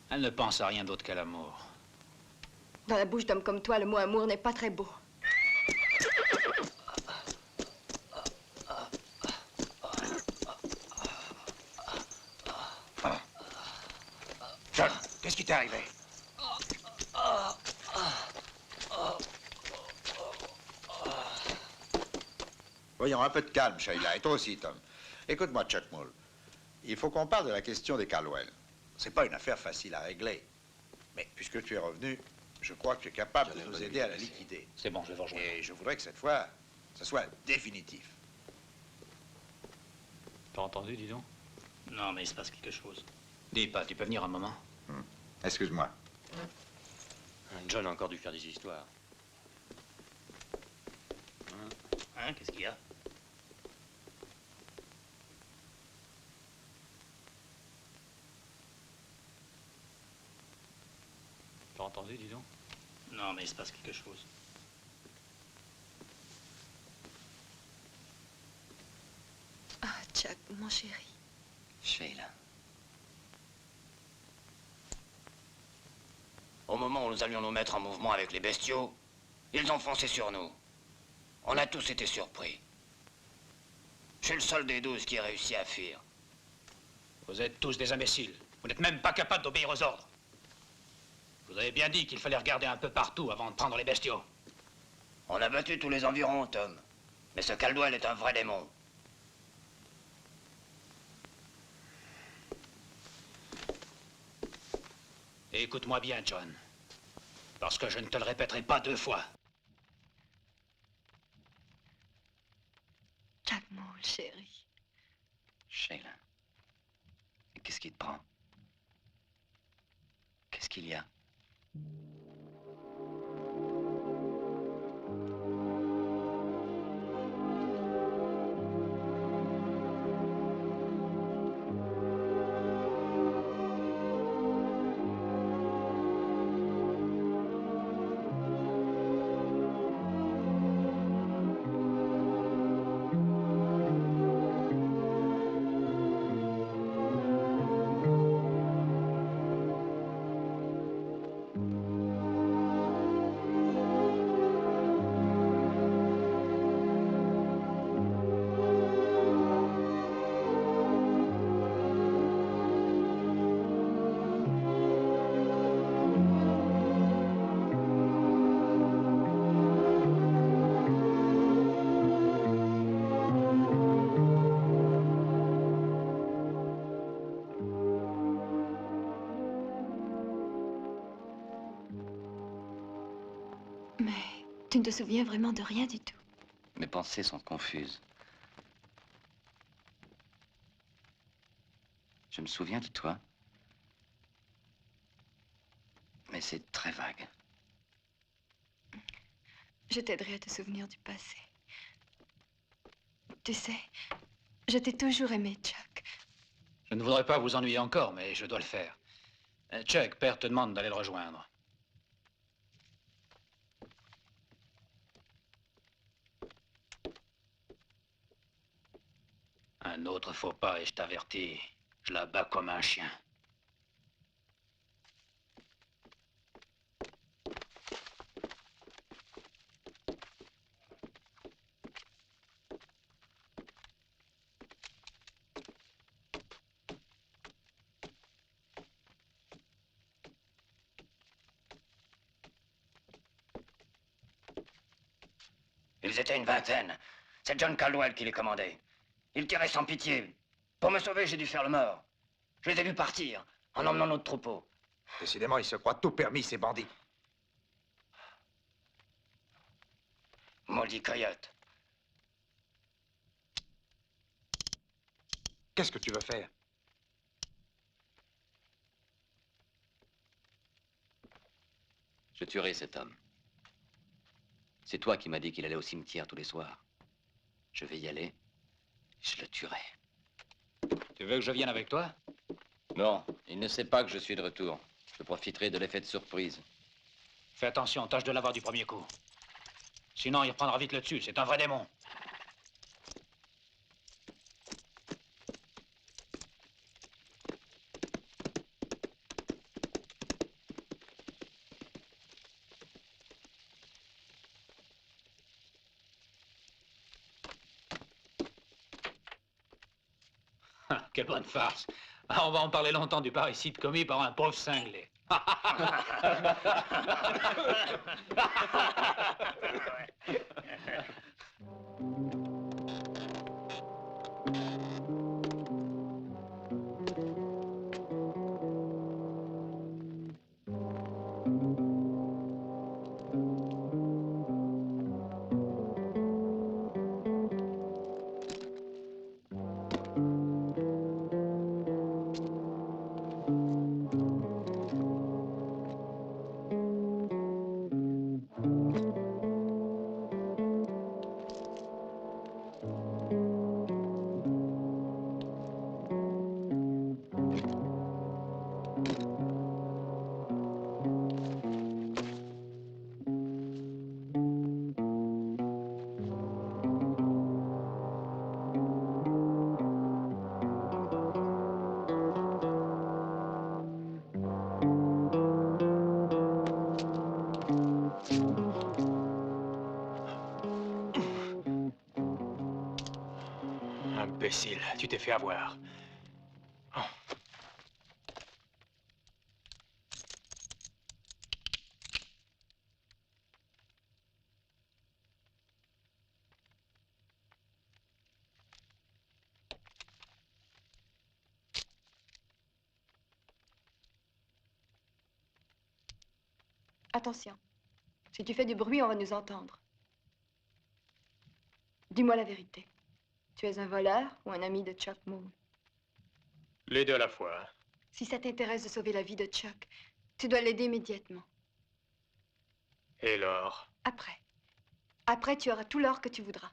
Elle ne pense à rien d'autre qu'à l'amour. Dans la bouche d'hommes comme toi, le mot amour n'est pas très beau. John, qu'est-ce qui t'est arrivé? Voyons, un peu de calme, Sheila, et toi aussi, Tom. Écoute-moi, Chuck Moule. Il faut qu'on parle de la question des Caldwell. C'est pas une affaire facile à régler. Mais puisque tu es revenu, je crois que tu es capable de nous aider à la liquider. C'est bon, je vais vous rejoindre. Et je voudrais que cette fois, ce soit définitif. T'as entendu, dis donc? Non, mais il se passe quelque chose. Dis pas, tu peux venir un moment? Excuse-moi. John a encore dû faire des histoires. Hein, qu'est-ce qu'il y a? T'as entendu, dis donc? Non, mais il se passe quelque chose. Ah, Chuck, mon chéri. Sheila. Au moment où nous allions nous mettre en mouvement avec les bestiaux, ils ont foncé sur nous. On a tous été surpris. Je suis le seul des 12 qui a réussi à fuir. Vous êtes tous des imbéciles. Vous n'êtes même pas capables d'obéir aux ordres. Vous avez bien dit qu'il fallait regarder un peu partout avant de prendre les bestiaux. On a battu tous les environs, Tom. Mais ce Caldwell est un vrai démon. Et écoute-moi bien, John. Parce que je ne te le répéterai pas 2 fois. Chuck Moule, chéri. Sheila. Qu'est-ce qui te prend? Qu'est-ce qu'il y a? Mais tu ne te souviens vraiment de rien du tout. Mes pensées sont confuses. Je me souviens de toi. Mais c'est très vague. Je t'aiderai à te souvenir du passé. Tu sais, je t'ai toujours aimé, Chuck. Je ne voudrais pas vous ennuyer encore, mais je dois le faire. Chuck, Père te demande d'aller le rejoindre. Un autre faux pas et je t'avertis, je la bats comme un chien. Ils étaient une vingtaine. C'est John Caldwell qui les commandait. Ils tiraient sans pitié. Pour me sauver, j'ai dû faire le mort. Je les ai vus partir, en emmenant notre troupeau. Décidément, ils se croient tout permis, ces bandits. Maudit coyote. Qu'est-ce que tu veux faire? Je tuerai cet homme. C'est toi qui m'as dit qu'il allait au cimetière tous les soirs. Je vais y aller. Je le tuerai. Tu veux que je vienne avec toi? Non, il ne sait pas que je suis de retour. Je profiterai de l'effet de surprise. Fais attention, tâche de l'avoir du premier coup. Sinon, il reprendra vite le dessus. C'est un vrai démon. Quelle bonne farce. Ah, on va en parler longtemps du parricide commis par un pauvre cinglé. Imbécile, tu t'es fait avoir. Oh. Attention. Si tu fais du bruit, on va nous entendre. Dis-moi la vérité. Tu es un voleur ou un ami de Chuck Moon? Les deux à la fois. Si ça t'intéresse de sauver la vie de Chuck, tu dois l'aider immédiatement. Et l'or? Après. Après, tu auras tout l'or que tu voudras.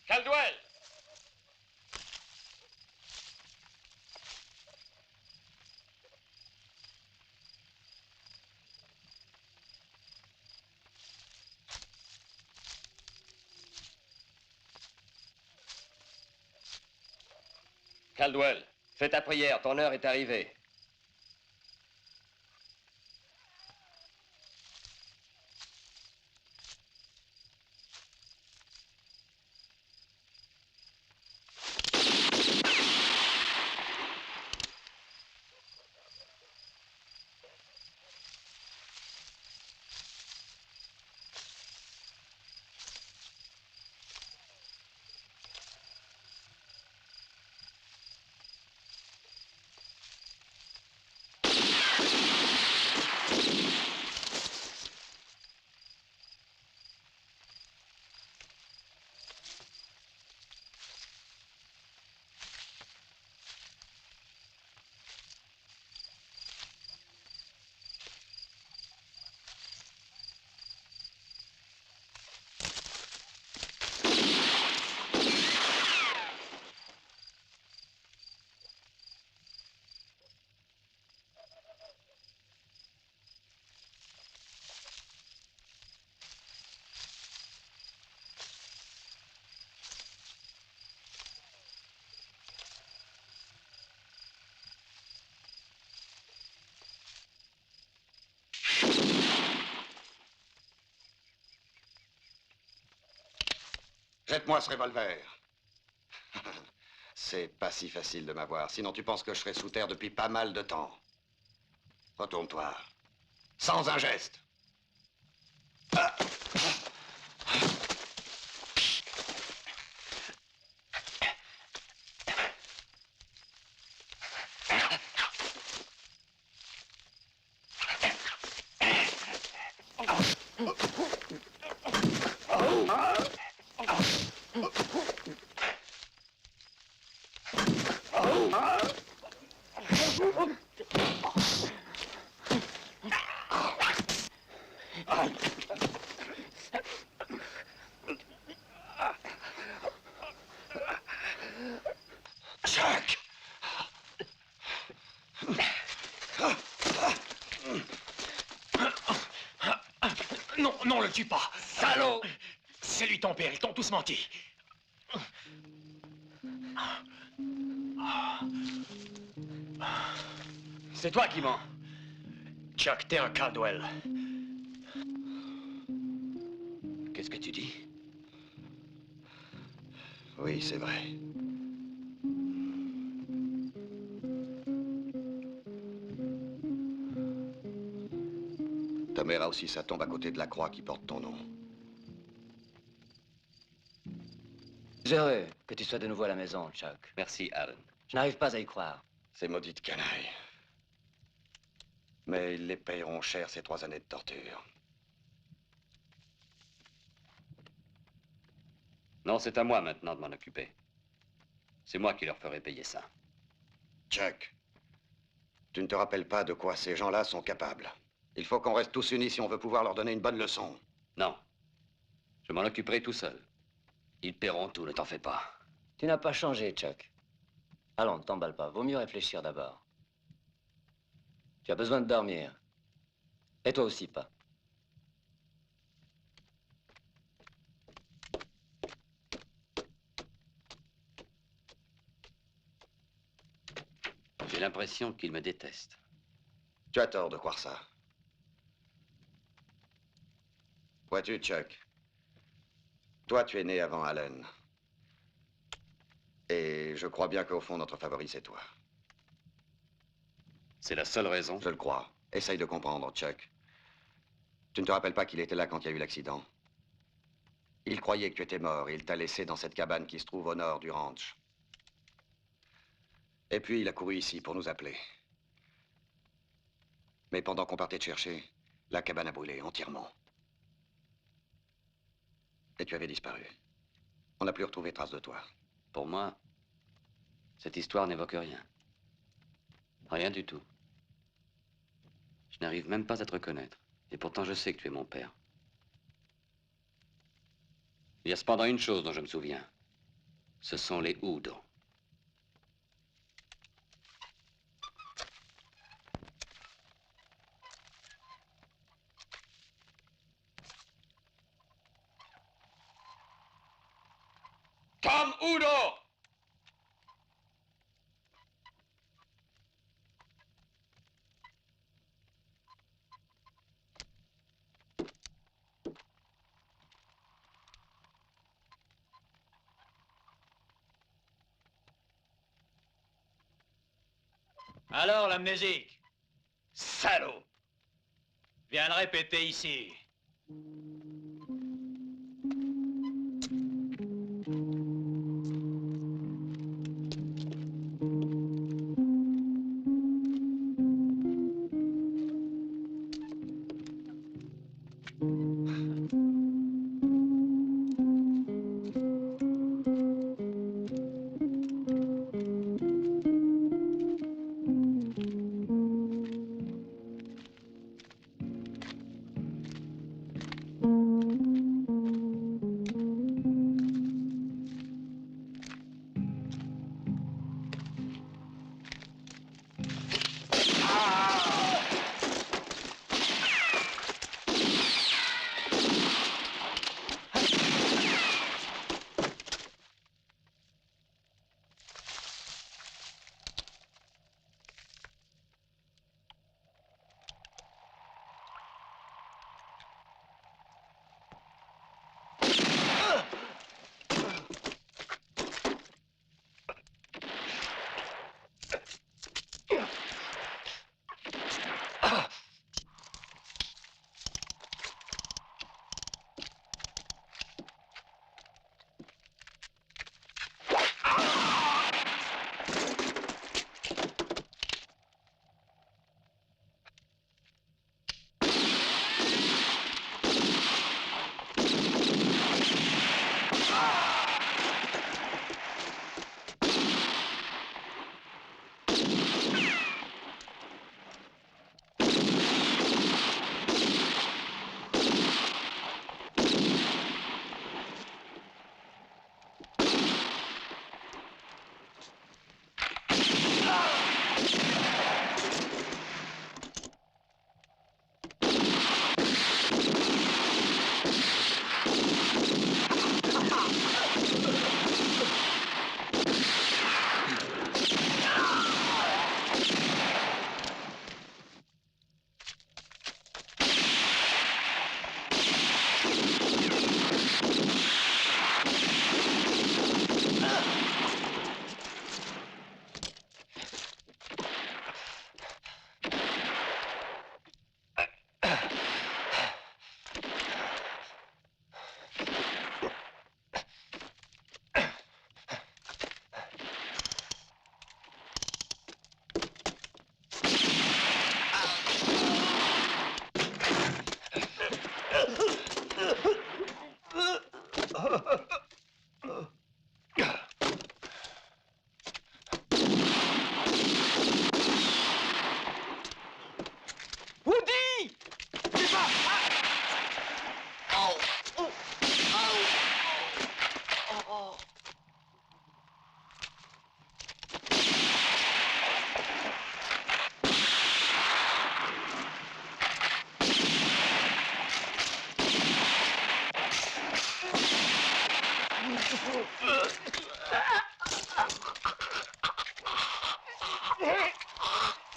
Caldwell! Caldwell, fais ta prière, ton heure est arrivée. Jette-moi ce revolver. C'est pas si facile de m'avoir, sinon tu penses que je serais sous terre depuis pas mal de temps. Retourne-toi. Sans un geste. Chuck! Non, non, le tue pas! Salaud! C'est lui ton père, ils t'ont tous menti. C'est toi qui mens. Chuck, t'es un Caldwell. Qu'est-ce que tu dis? Oui, c'est vrai. Ta mère a aussi sa tombe à côté de la croix qui porte ton nom. Je suis heureux que tu sois de nouveau à la maison, Chuck. Merci, Alan. Je n'arrive pas à y croire. Ces maudites canailles. Mais ils les payeront cher, ces 3 années de torture. Non, c'est à moi maintenant de m'en occuper. C'est moi qui leur ferai payer ça. Chuck, tu ne te rappelles pas de quoi ces gens-là sont capables. Il faut qu'on reste tous unis si on veut pouvoir leur donner une bonne leçon. Non. Je m'en occuperai tout seul. Ils paieront tout, ne t'en fais pas. Tu n'as pas changé, Chuck. Allons, ne t'emballe pas. Vaut mieux réfléchir d'abord. Tu as besoin de dormir. Et toi aussi, pas. J'ai l'impression qu'ils me détestent. Tu as tort de croire ça. Vois-tu, Chuck, toi, tu es né avant Allen. Et je crois bien qu'au fond, notre favori, c'est toi. C'est la seule raison? Je le crois. Essaye de comprendre, Chuck. Tu ne te rappelles pas qu'il était là quand il y a eu l'accident? Il croyait que tu étais mort et il t'a laissé dans cette cabane qui se trouve au nord du ranch. Et puis, il a couru ici pour nous appeler. Mais pendant qu'on partait te chercher, la cabane a brûlé entièrement. Et tu avais disparu. On n'a plus retrouvé trace de toi. Pour moi, cette histoire n'évoque rien. Rien du tout. Je n'arrive même pas à te reconnaître. Et pourtant, je sais que tu es mon père. Il y a cependant une chose dont je me souviens. Ce sont les Udo. Tom Udo! Alors, l'amnésique. Salaud. Viens le répéter ici.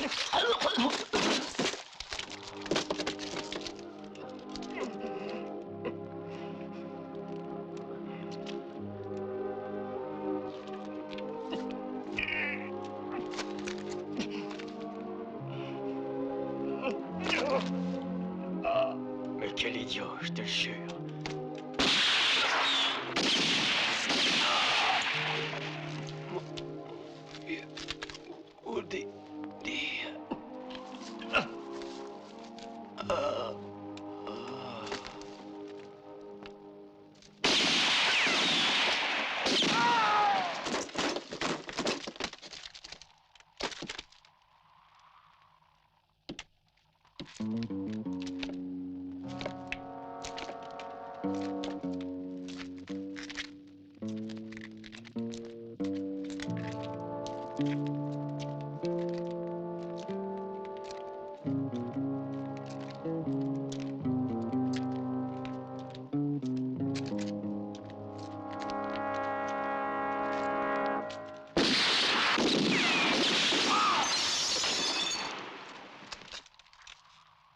Mais quel idiot, je te le jure.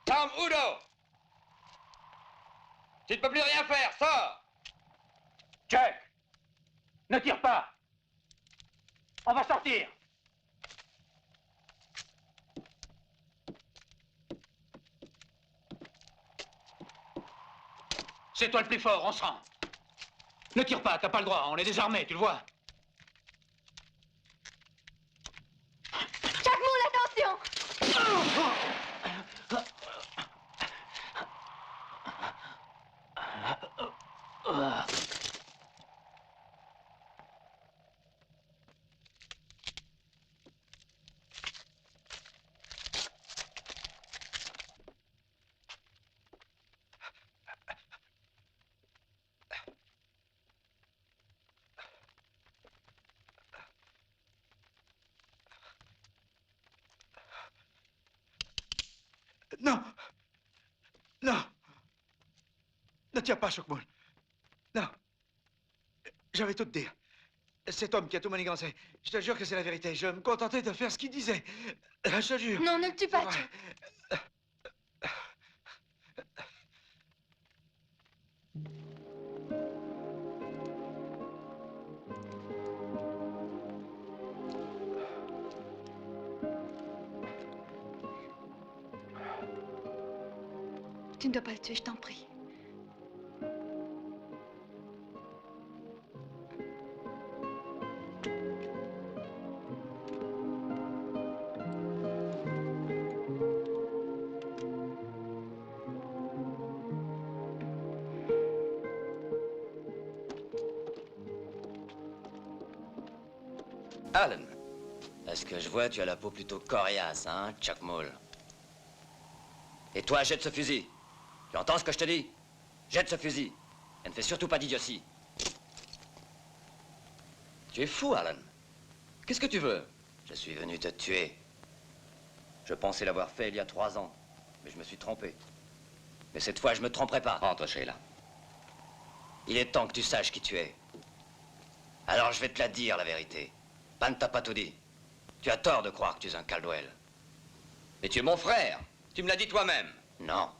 Tom Udo! Tu ne peux plus rien faire, sors! Chuck! Ne tire pas! On va sortir! C'est toi le plus fort, on se rend. Ne tire pas, t'as pas le droit, on est désarmés, tu le vois. Chuck Moule, attention! Non! Non! Ne tiens pas, Choc-Moule. Non. Je vais tout te dire. Cet homme qui a tout manigancé, je te jure que c'est la vérité. Je me contentais de faire ce qu'il disait. Je te jure. Non, ne le tue pas, Chuck. Tu ne dois pas le tuer, je t'en prie. Alan, à ce que je vois, tu as la peau plutôt coriace, hein, Chuck Moule. Et toi, jette ce fusil. Tu entends ce que je te dis? Jette ce fusil. Et ne fais surtout pas d'idiotie. Tu es fou, Alan. Qu'est-ce que tu veux? Je suis venu te tuer. Je pensais l'avoir fait il y a 3 ans, mais je me suis trompé. Mais cette fois, je me tromperai pas. Rentre, Sheila. Il est temps que tu saches qui tu es. Alors je vais te la dire, la vérité. Pan ne t'a pas tout dit. Tu as tort de croire que tu es un Caldwell. Mais tu es mon frère. Tu me l'as dit toi-même. Non.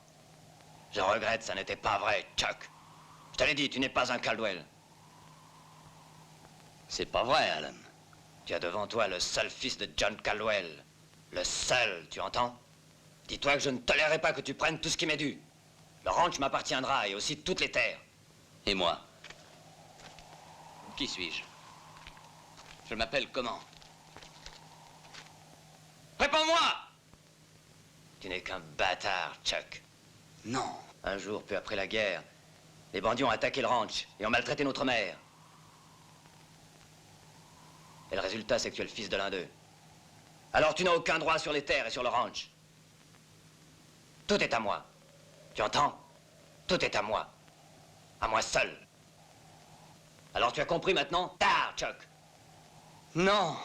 Je regrette, ça n'était pas vrai, Chuck. Je te l'ai dit, tu n'es pas un Caldwell. C'est pas vrai, Alan. Tu as devant toi le seul fils de John Caldwell. Le seul, tu entends? Dis-toi que je ne tolérerai pas que tu prennes tout ce qui m'est dû. Le ranch m'appartiendra et aussi toutes les terres. Et moi? Qui suis-je? Je m'appelle comment? Réponds-moi! Tu n'es qu'un bâtard, Chuck. Non. Un jour, peu après la guerre, les bandits ont attaqué le ranch et ont maltraité notre mère. Et le résultat, c'est que tu es le fils de l'un d'eux. Alors tu n'as aucun droit sur les terres et sur le ranch. Tout est à moi. Tu entends? Tout est à moi. À moi seul. Alors tu as compris maintenant? Tard, Chuck. Non.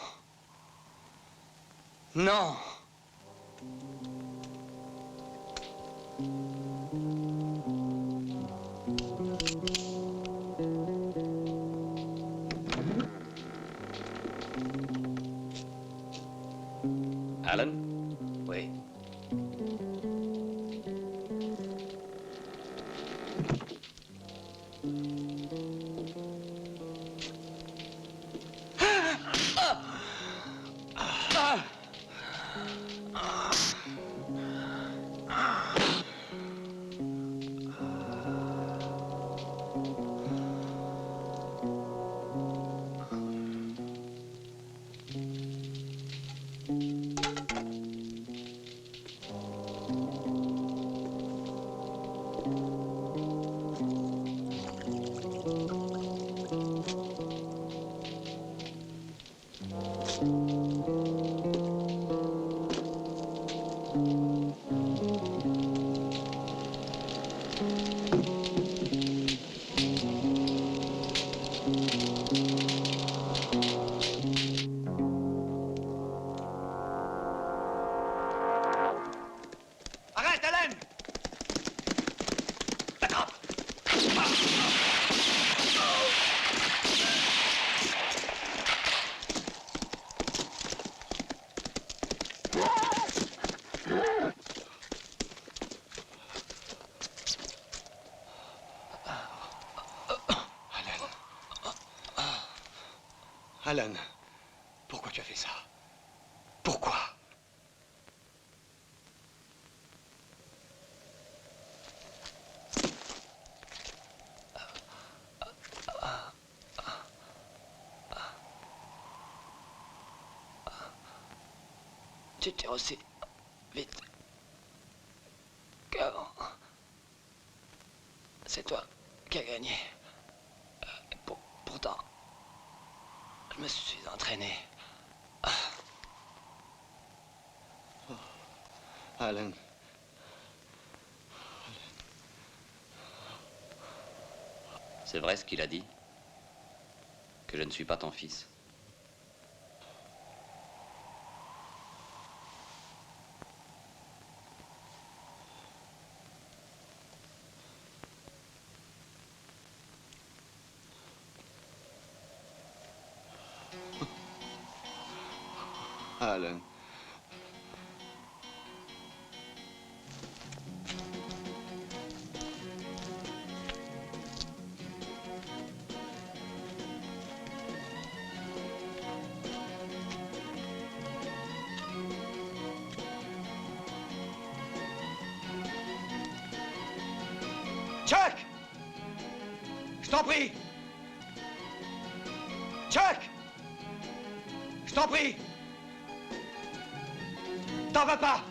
Non. Alan, Oui. Arrête, Allen! Attrape! Alan, pourquoi tu as fait ça? Pourquoi? Tu tires aussi vite qu'avant. C'est toi qui as gagné. Pourtant, je me suis entraîné. Alan. C'est vrai ce qu'il a dit? Que je ne suis pas ton fils? Alan. Chuck! Je t'en prie! Chuck! Je t'en prie! T'en vas pas!